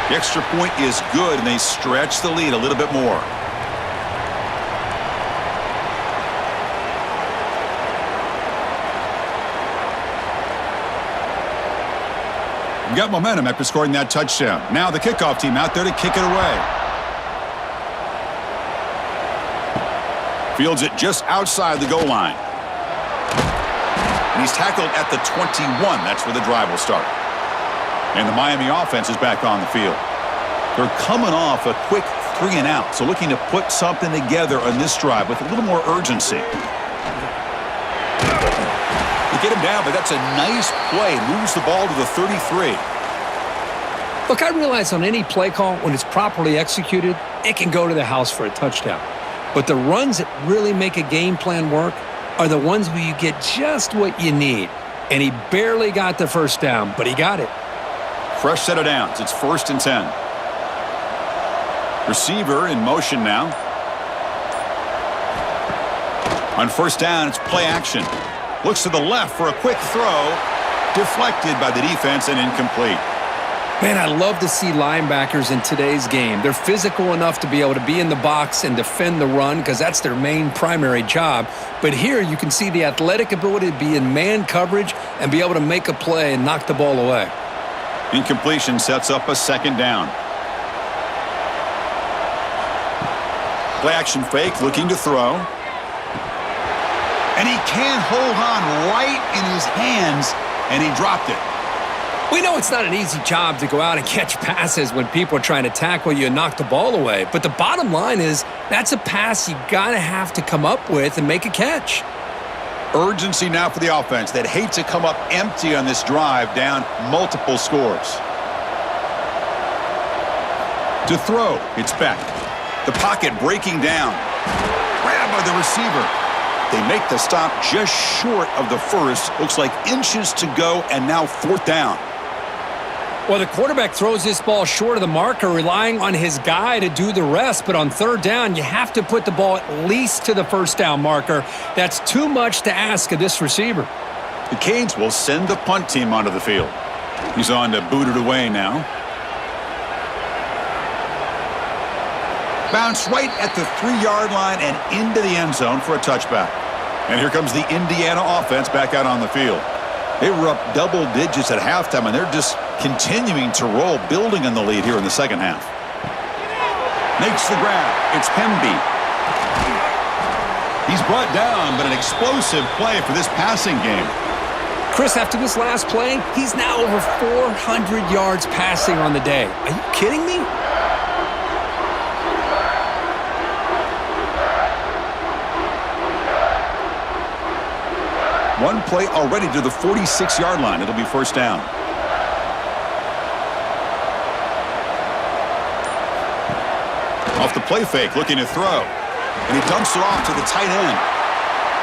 The extra point is good, and they stretch the lead a little bit more. We've got momentum after scoring that touchdown. Now the kickoff team out there to kick it away. Fields it just outside the goal line. And he's tackled at the 21. That's where the drive will start. And the Miami offense is back on the field. They're coming off a quick 3 and out, so looking to put something together on this drive with a little more urgency. They get him down, but that's a nice play. Moves the ball to the 33. Look, I realize on any play call, when it's properly executed, it can go to the house for a touchdown. But the runs that really make a game plan work are the ones where you get just what you need. And he barely got the first down, but he got it. Fresh set of downs. It's 1st and 10. Receiver in motion now. On 1st down, it's play action. Looks to the left for a quick throw. Deflected by the defense and incomplete. Man, I love to see linebackers in today's game. They're physical enough to be able to be in the box and defend the run because that's their main primary job. But here you can see the athletic ability to be in man coverage and be able to make a play and knock the ball away. Incompletion sets up a 2nd down. Play action fake, looking to throw. And he can't hold on right in his hands, and he dropped it. We know it's not an easy job to go out and catch passes when people are trying to tackle you and knock the ball away. But the bottom line is that's a pass you got to have to come up with and make a catch. Urgency now for the offense that hate to come up empty on this drive, down multiple scores. To throw, it's Beck. The pocket breaking down. Grab by the receiver. They make the stop just short of the first. Looks like inches to go, and now 4th down. Well, the quarterback throws this ball short of the marker, relying on his guy to do the rest. But on 3rd down, you have to put the ball at least to the 1st down marker. That's too much to ask of this receiver. The Canes will send the punt team onto the field. He's on to boot it away now. Bounce right at the 3-yard line and into the end zone for a touchback. And here comes the Indiana offense back out on the field. They were up double digits at halftime, and they're just continuing to roll, building on the lead here in the 2nd half. Makes the grab. It's Hemby. He's brought down, but an explosive play for this passing game. Chris, after this last play, he's now over 400 yards passing on the day. Are you kidding me? One play already to the 46-yard line. It'll be 1st down. Off the play fake, looking to throw. And he dumps it off to the tight end.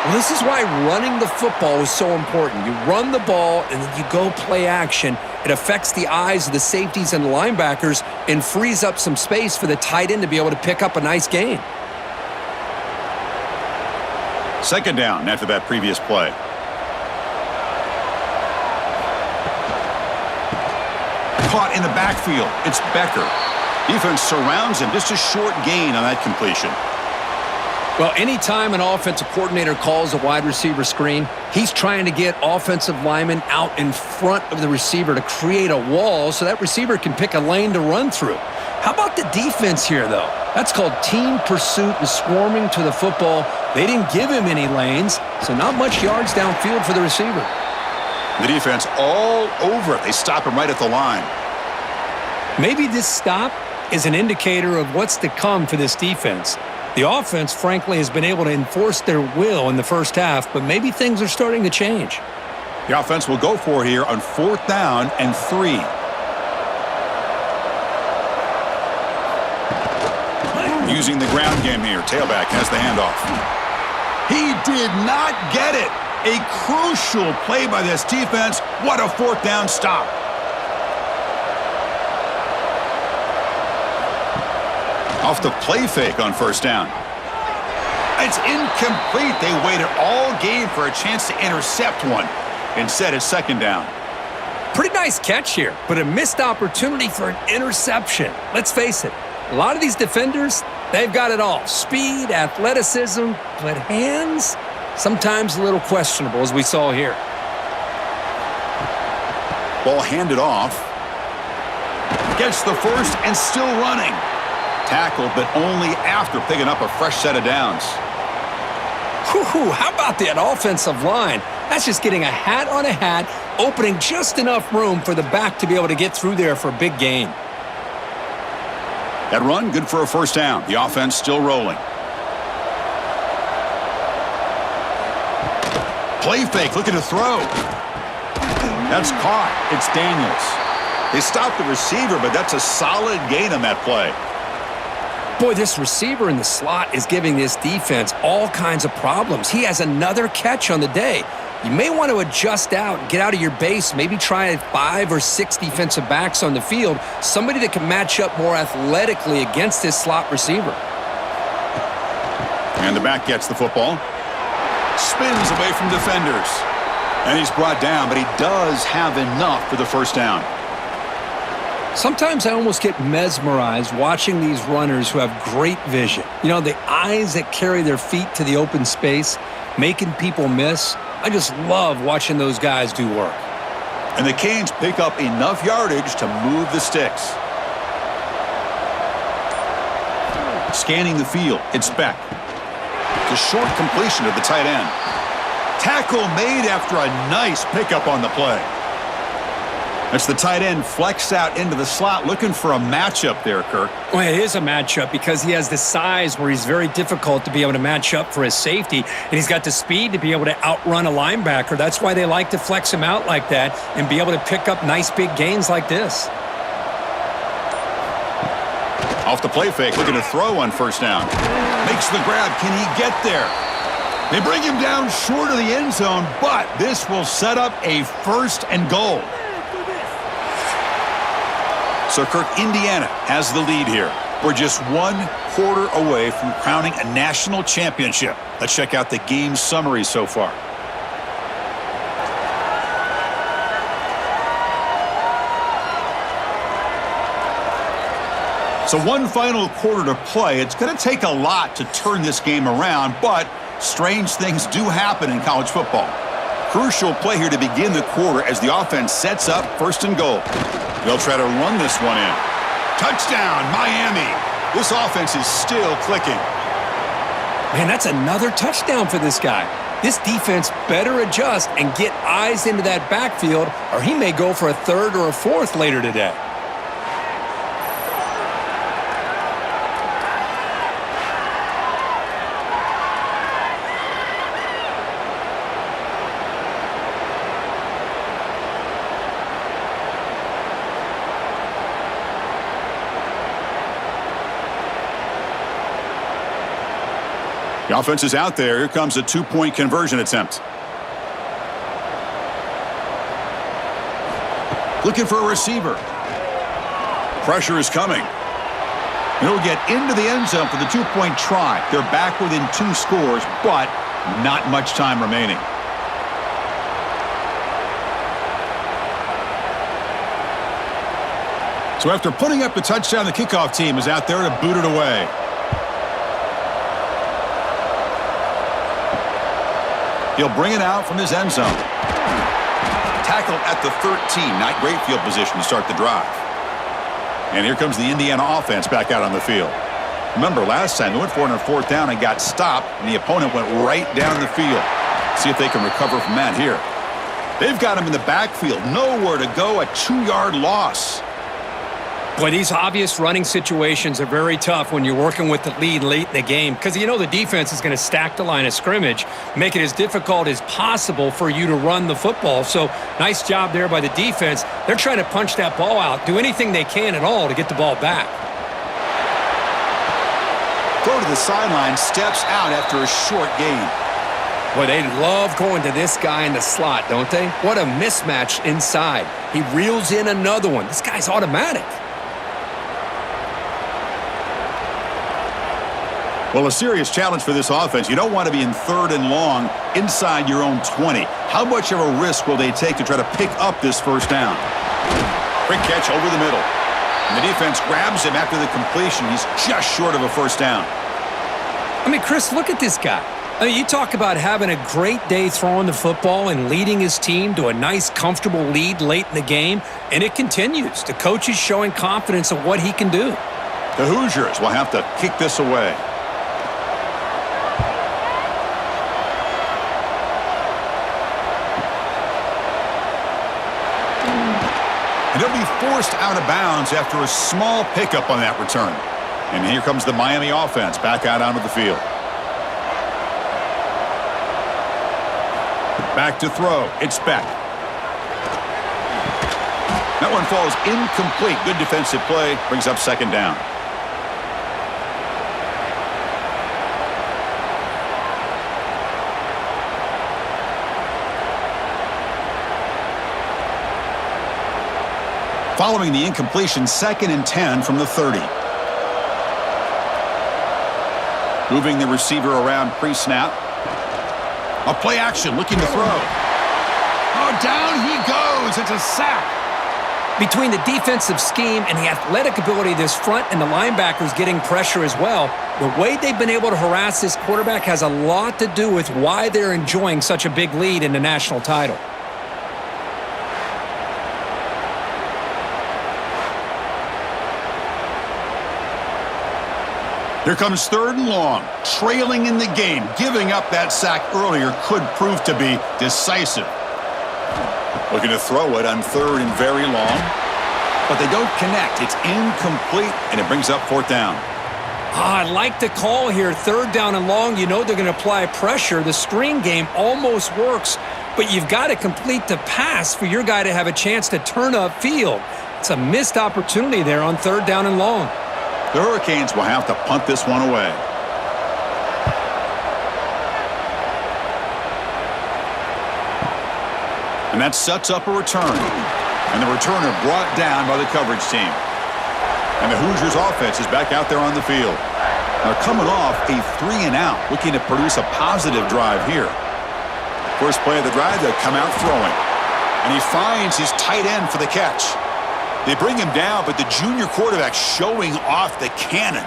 Well, this is why running the football is so important. You run the ball, and then you go play action. It affects the eyes of the safeties and the linebackers and frees up some space for the tight end to be able to pick up a nice gain. 2nd down after that previous play. Caught in the backfield. It's Becker. Defense surrounds him. Just a short gain on that completion. Well, anytime an offensive coordinator calls a wide receiver screen, he's trying to get offensive linemen out in front of the receiver to create a wall so that receiver can pick a lane to run through. How about the defense here, though? That's called team pursuit and swarming to the football. They didn't give him any lanes, so not much yards downfield for the receiver. The defense all over it. They stop him right at the line. Maybe this stop is an indicator of what's to come for this defense. The offense, frankly, has been able to enforce their will in the first half, but maybe things are starting to change. The offense will go for it here on 4th down and 3. Using the ground game here. Tailback has the handoff. He did not get it. A crucial play by this defense. What a 4th down stop. Off the play fake on 1st down. It's incomplete. They waited all game for a chance to intercept one. Instead, it's 2nd down. Pretty nice catch here, but a missed opportunity for an interception. Let's face it, a lot of these defenders, they've got it all. Speed, athleticism, but hands, sometimes a little questionable, as we saw here. Ball handed off. Gets the first and still running. Tackled, but only after picking up a fresh set of downs. Whew, how about that offensive line? That's just getting a hat on a hat, opening just enough room for the back to be able to get through there for a big gain. That run, good for a 1st down. The offense still rolling. Play fake, looking to throw. That's caught. It's Daniels. They stopped the receiver, but that's a solid gain on that play. Boy, this receiver in the slot is giving this defense all kinds of problems. He has another catch on the day. You may want to adjust out, get out of your base, maybe try 5 or 6 defensive backs on the field, somebody that can match up more athletically against this slot receiver. And the back gets the football. Spins away from defenders. And he's brought down, but he does have enough for the 1st down. Sometimes I almost get mesmerized watching these runners who have great vision. You know, the eyes that carry their feet to the open space, making people miss. I just love watching those guys do work. And the Canes pick up enough yardage to move the sticks. Scanning the field, it's Beck. It's a short completion to the tight end. Tackle made after a nice pickup on the play. That's the tight end flexed out into the slot, looking for a matchup there, Kirk. Well, it is a matchup because he has the size where he's very difficult to be able to match up for his safety, and he's got the speed to be able to outrun a linebacker. That's why they like to flex him out like that and be able to pick up nice big gains like this. Off the play fake, looking to throw on 1st down. Makes the grab. Can he get there? They bring him down short of the end zone, but this will set up a 1st and goal. So, Kirk, Indiana has the lead here. We're just 1 quarter away from crowning a national championship. Let's check out the game summary so far. So 1 final quarter to play. It's going to take a lot to turn this game around, but strange things do happen in college football. Crucial play here to begin the quarter as the offense sets up 1st and goal. They'll try to run this one in. Touchdown, Miami. This offense is still clicking. Man, that's another touchdown for this guy. This defense better adjust and get eyes into that backfield, or he may go for a 3rd or a 4th later today. The offense is out there. Here comes a 2-point conversion attempt. Looking for a receiver. Pressure is coming. And he'll get into the end zone for the 2-point try. They're back within 2 scores, but not much time remaining. So after putting up the touchdown, the kickoff team is out there to boot it away. He'll bring it out from his end zone. Tackled at the 13. Not great field position to start the drive. And here comes the Indiana offense back out on the field. Remember, last time they went for it on 4th down and got stopped, and the opponent went right down the field. See if they can recover from that here. They've got him in the backfield. Nowhere to go. A 2-yard loss. Boy, these obvious running situations are very tough when you're working with the lead late in the game because you know the defense is going to stack the line of scrimmage, make it as difficult as possible for you to run the football. So nice job there by the defense. They're trying to punch that ball out, do anything they can at all to get the ball back. Throw to the sideline, steps out after a short gain. Boy, they love going to this guy in the slot, don't they? What a mismatch inside. He reels in another one. This guy's automatic. Well, a serious challenge for this offense. You don't want to be in 3rd and long inside your own 20. How much of a risk will they take to try to pick up this first down? Quick catch over the middle. And the defense grabs him after the completion. He's just short of a first down. I mean, Chris, look at this guy. I mean, you talk about having a great day throwing the football and leading his team to a nice, comfortable lead late in the game, and it continues. The coach is showing confidence of what he can do. The Hoosiers will have to kick this away. And he'll be forced out of bounds after a small pickup on that return. And here comes the Miami offense back out onto the field. Back to throw. It's Beck. That one falls incomplete. Good defensive play. Brings up second down. Following the incompletion, 2nd and 10 from the 30. Moving the receiver around pre-snap. A play action, looking to throw. Oh, down he goes. It's a sack. Between the defensive scheme and the athletic ability of this front and the linebackers getting pressure as well, the way they've been able to harass this quarterback has a lot to do with why they're enjoying such a big lead in the national title. Here comes 3rd and long, trailing in the game. Giving up that sack earlier could prove to be decisive. Looking to throw it on 3rd and very long, but they don't connect. It's incomplete, and it brings up 4th down. I like the call here. 3rd down and long, you know they're going to apply pressure. The screen game almost works, but you've got to complete the pass for your guy to have a chance to turn upfield. It's a missed opportunity there on 3rd down and long. The Hurricanes will have to punt this one away. And that sets up a return. And the returner brought down by the coverage team. And the Hoosiers offense is back out there on the field. They're coming off a 3-and-out, looking to produce a positive drive here. First play of the drive, they'll come out throwing. And he finds his tight end for the catch. They bring him down, but the junior quarterback showing off the cannon.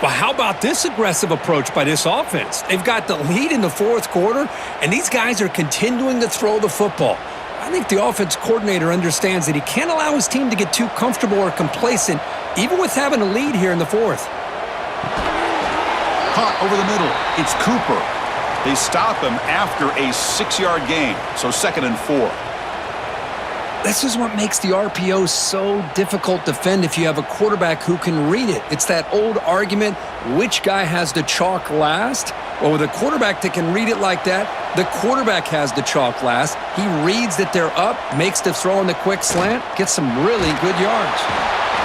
Well, how about this aggressive approach by this offense? They've got the lead in the 4th quarter, and these guys are continuing to throw the football. I think the offense coordinator understands that he can't allow his team to get too comfortable or complacent, even with having a lead here in the 4th. Caught over the middle. It's Cooper. They stop him after a 6-yard gain, so 2nd and 4. This is what makes the RPO so difficult to defend if you have a quarterback who can read it. It's that old argument, which guy has the chalk last? Well, with a quarterback that can read it like that, the quarterback has the chalk last. He reads that they're up, makes the throw in the quick slant, gets some really good yards.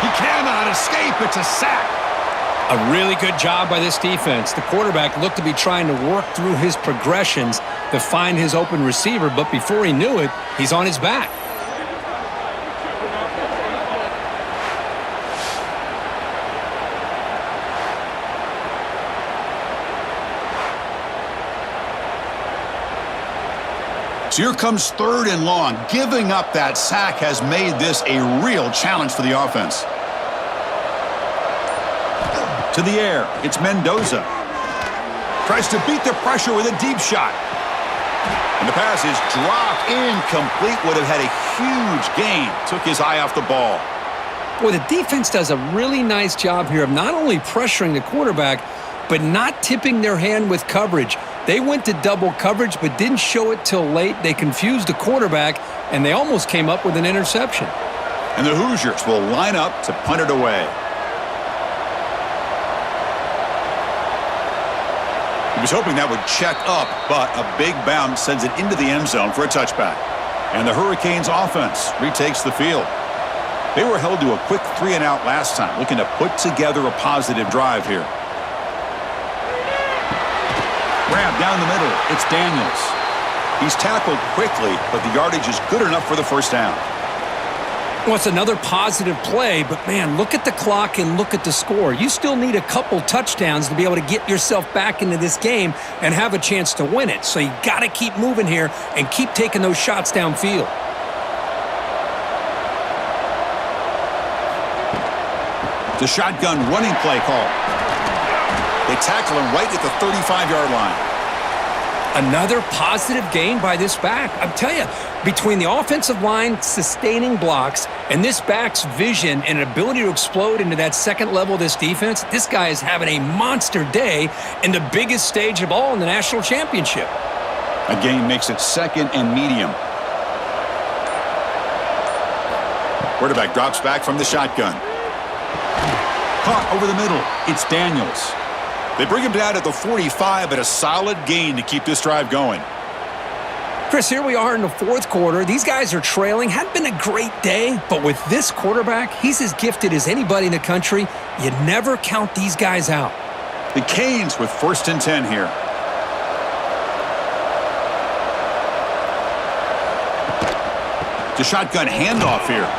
He cannot escape. It's a sack. A really good job by this defense. The quarterback looked to be trying to work through his progressions to find his open receiver, but before he knew it, he's on his back. So here comes 3rd and long. Giving up that sack has made this a real challenge for the offense. To the air, it's Mendoza. Tries to beat the pressure with a deep shot. And the pass is dropped incomplete. Would have had a huge gain. Took his eye off the ball. Boy, the defense does a really nice job here of not only pressuring the quarterback, but not tipping their hand with coverage. They went to double coverage, but didn't show it till late. They confused the quarterback, and they almost came up with an interception. And the Hoosiers will line up to punt it away. He was hoping that would check up, but a big bounce sends it into the end zone for a touchback. And the Hurricanes offense retakes the field. They were held to a quick 3-and-out last time, looking to put together a positive drive here. Grab down the middle. It's Daniels. He's tackled quickly, but the yardage is good enough for the first down. Well, it's another positive play, but man, look at the clock and look at the score. You still need a couple touchdowns to be able to get yourself back into this game and have a chance to win it. So you got to keep moving here and keep taking those shots downfield. The shotgun running play call. They tackle him right at the 35-yard line. Another positive gain by this back. I'm telling you, between the offensive line sustaining blocks and this back's vision and ability to explode into that second level of this defense, this guy is having a monster day in the biggest stage of all in the national championship. A gain makes it second and medium. Quarterback drops back from the shotgun. Caught over the middle. It's Daniels. They bring him down at the 45, but a solid gain to keep this drive going. Chris, here we are in the fourth quarter. These guys are trailing. Hadn't been a great day, but with this quarterback, he's as gifted as anybody in the country. You never count these guys out. The Canes with 1st and 10 here. The shotgun handoff here.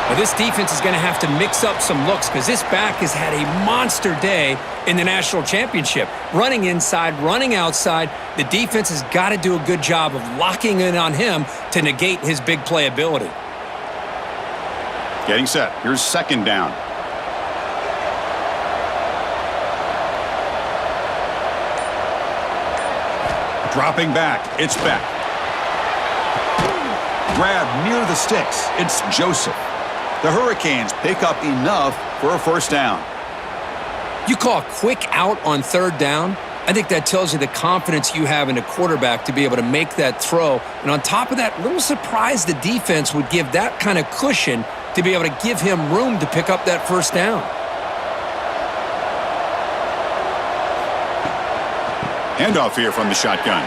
Well, this defense is going to have to mix up some looks because this back has had a monster day in the national championship. Running inside, running outside. The defense has got to do a good job of locking in on him to negate his big play ability. Getting set. Here's 2nd down. Dropping back. It's Beck. Grab near the sticks. It's Joseph. The Hurricanes pick up enough for a 1st down. You call a quick out on 3rd down. I think that tells you the confidence you have in a quarterback to be able to make that throw. And on top of that, a little surprised the defense would give that kind of cushion to be able to give him room to pick up that 1st down. Handoff here from the shotgun.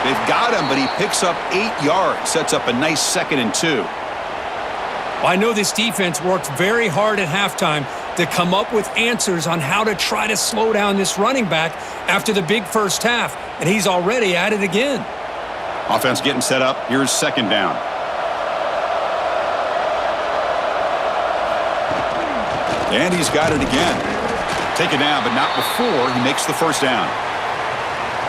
They've got him, but he picks up 8 yards, sets up a nice 2nd and 2. Well, I know this defense worked very hard at halftime to come up with answers on how to try to slow down this running back after the big first half, and he's already at it again. Offense getting set up. Here's 2nd down. And he's got it again. Take it down, but not before he makes the 1st down.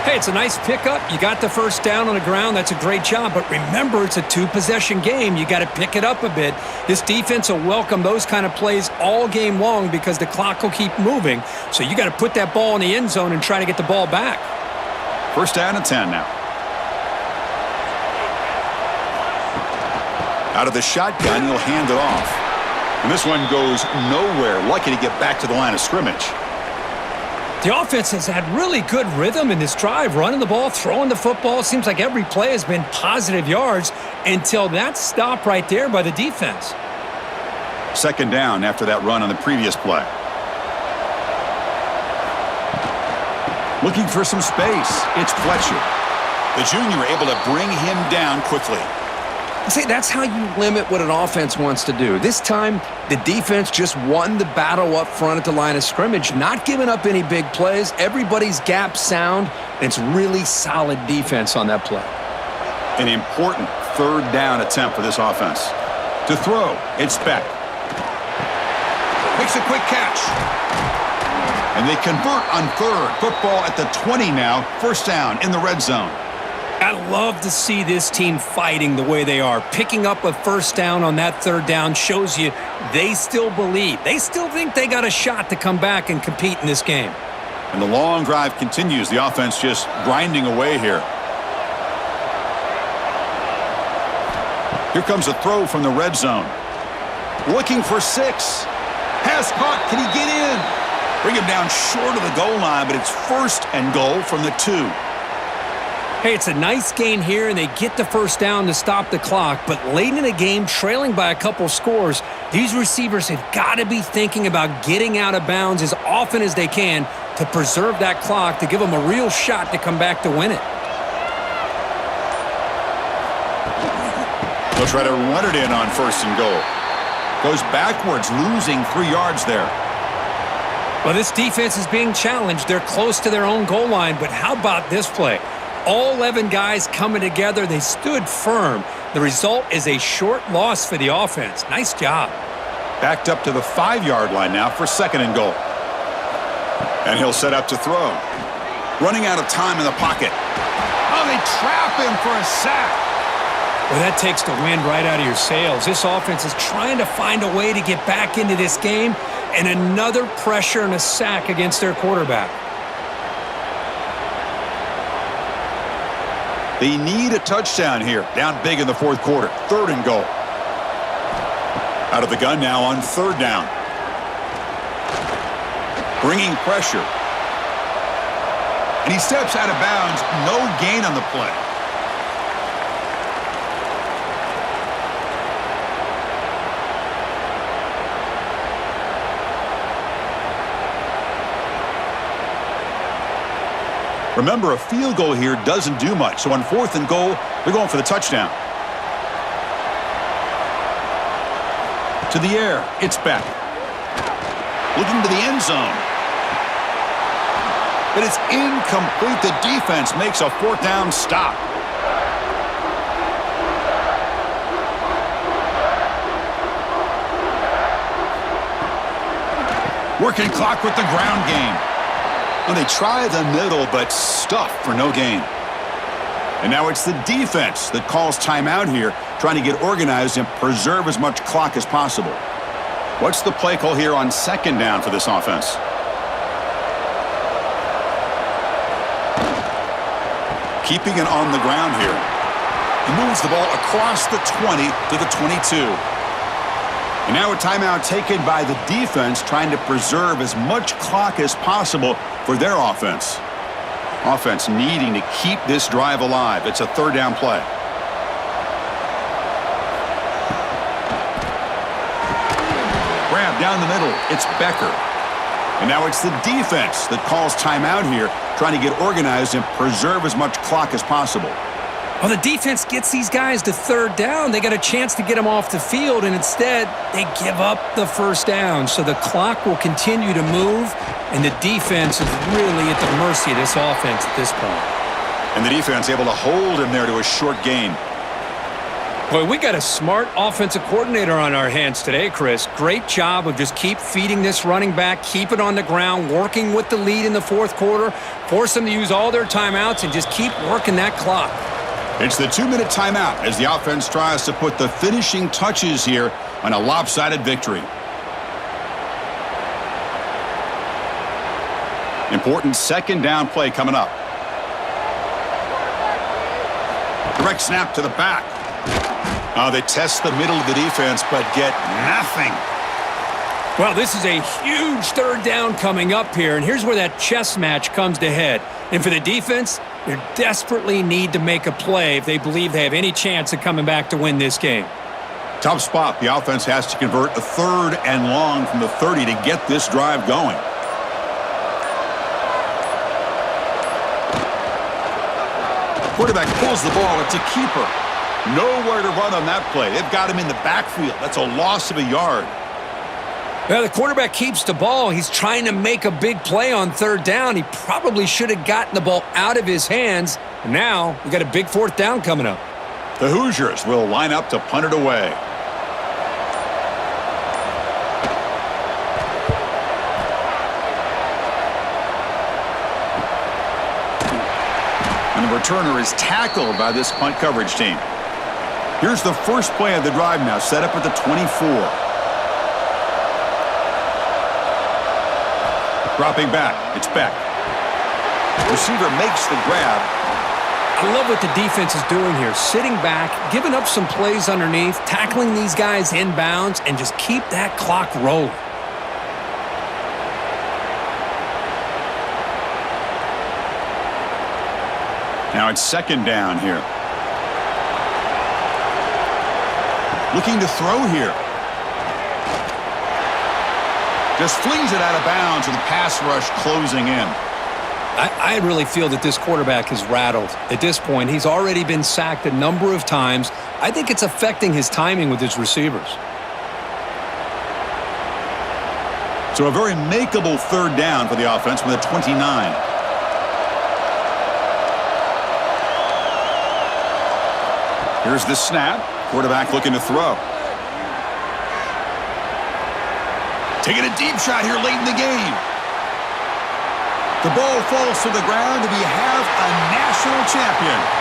Hey, it's a nice pickup. You got the 1st down on the ground. That's a great job. But remember, it's a 2-possession game. You got to pick it up a bit. This defense will welcome those kind of plays all game long because the clock will keep moving. So you got to put that ball in the end zone and try to get the ball back. 1st down and 10 now. Out of the shotgun, he'll hand it off. And this one goes nowhere. Lucky to get back to the line of scrimmage. The offense has had really good rhythm in this drive, running the ball, throwing the football. It seems like every play has been positive yards until that stop right there by the defense. 2nd down after that run on the previous play. Looking for some space. It's Fletcher. The junior able to bring him down quickly. See, that's how you limit what an offense wants to do. This time, the defense just won the battle up front at the line of scrimmage, not giving up any big plays. Everybody's gap sound, and it's really solid defense on that play. An important 3rd down attempt for this offense. To throw, it's Beck. Makes a quick catch. And they convert on 3rd. Football at the 20 now. 1st down in the red zone. I love to see this team fighting the way they are. Picking up a 1st down on that 3rd down shows you they still believe. They still think they got a shot to come back and compete in this game. And the long drive continues. The offense just grinding away here. Here comes a throw from the red zone. Looking for 6. Has caught. Can he get in? Bring him down short of the goal line, but it's 1st and goal from the 2. Hey, it's a nice gain here, and they get the first down to stop the clock. But late in the game, trailing by a couple scores, these receivers have got to be thinking about getting out of bounds as often as they can to preserve that clock, to give them a real shot to come back to win it. They'll try to run it in on 1st and goal. Goes backwards, losing 3 yards there. Well, this defense is being challenged. They're close to their own goal line, but how about this play? All 11 guys coming together. They stood firm. The result is a short loss for the offense. Nice job. Backed up to the 5-yard line now for 2nd and goal. And he'll set up to throw. Running out of time in the pocket. Oh, they trap him for a sack. Well, that takes the wind right out of your sails. This offense is trying to find a way to get back into this game, and another pressure and a sack against their quarterback. They need a touchdown here. Down big in the 4th quarter. 3rd and goal. Out of the gun now on 3rd down. Bringing pressure. And he steps out of bounds. No gain on the play. Remember, a field goal here doesn't do much. So on 4th and goal, they're going for the touchdown. To the air, it's back. Looking to the end zone. But it's incomplete. The defense makes a 4th down stop. Working clock with the ground game. Well, they try the middle, but stuff for no gain. And now it's the defense that calls timeout here, trying to get organized and preserve as much clock as possible. What's the play call here on 2nd down for this offense? Keeping it on the ground here. He moves the ball across the 20 to the 22. And now a timeout taken by the defense, trying to preserve as much clock as possible for their offense. Offense needing to keep this drive alive. It's a 3rd down play. Grab down the middle. It's Becker. And now it's the defense that calls timeout here, trying to get organized and preserve as much clock as possible. Well, the defense gets these guys to 3rd down. They got a chance to get them off the field, and instead they give up the 1st down. So the clock will continue to move, and the defense is really at the mercy of this offense at this point. And the defense able to hold him there to a short gain. Boy, we got a smart offensive coordinator on our hands today, Chris. Great job of just keep feeding this running back, keep it on the ground, working with the lead in the 4th quarter, force them to use all their timeouts, and just keep working that clock. It's the 2-minute timeout as the offense tries to put the finishing touches here on a lopsided victory. Important 2nd down play coming up. Direct snap to the back. They test the middle of the defense, but get nothing. Well, this is a huge 3rd down coming up here, and here's where that chess match comes to head. And for the defense, they desperately need to make a play if they believe they have any chance of coming back to win this game. Tough spot. The offense has to convert a 3rd and long from the 30 to get this drive going. Quarterback pulls the ball. It's a keeper. Nowhere to run on that play. They've got him in the backfield. That's a loss of a yard. Well, the quarterback keeps the ball. He's trying to make a big play on 3rd down. He probably should have gotten the ball out of his hands. Now, we got a big 4th down coming up. The Hoosiers will line up to punt it away. And the returner is tackled by this punt coverage team. Here's the first play of the drive now, set up at the 24. Dropping back, it's Beck. Receiver makes the grab. I love what the defense is doing here. Sitting back, giving up some plays underneath, tackling these guys inbounds, and just keep that clock rolling. Now it's second down here. Looking to throw here. Just flings it out of bounds with the pass rush closing in. I really feel that this quarterback is rattled. At this point, he's already been sacked a number of times. I think it's affecting his timing with his receivers. So a very makeable third down for the offense from the 29. Here's the snap. Quarterback looking to throw. Taking a deep shot here late in the game. The ball falls to the ground, and we have a national champion.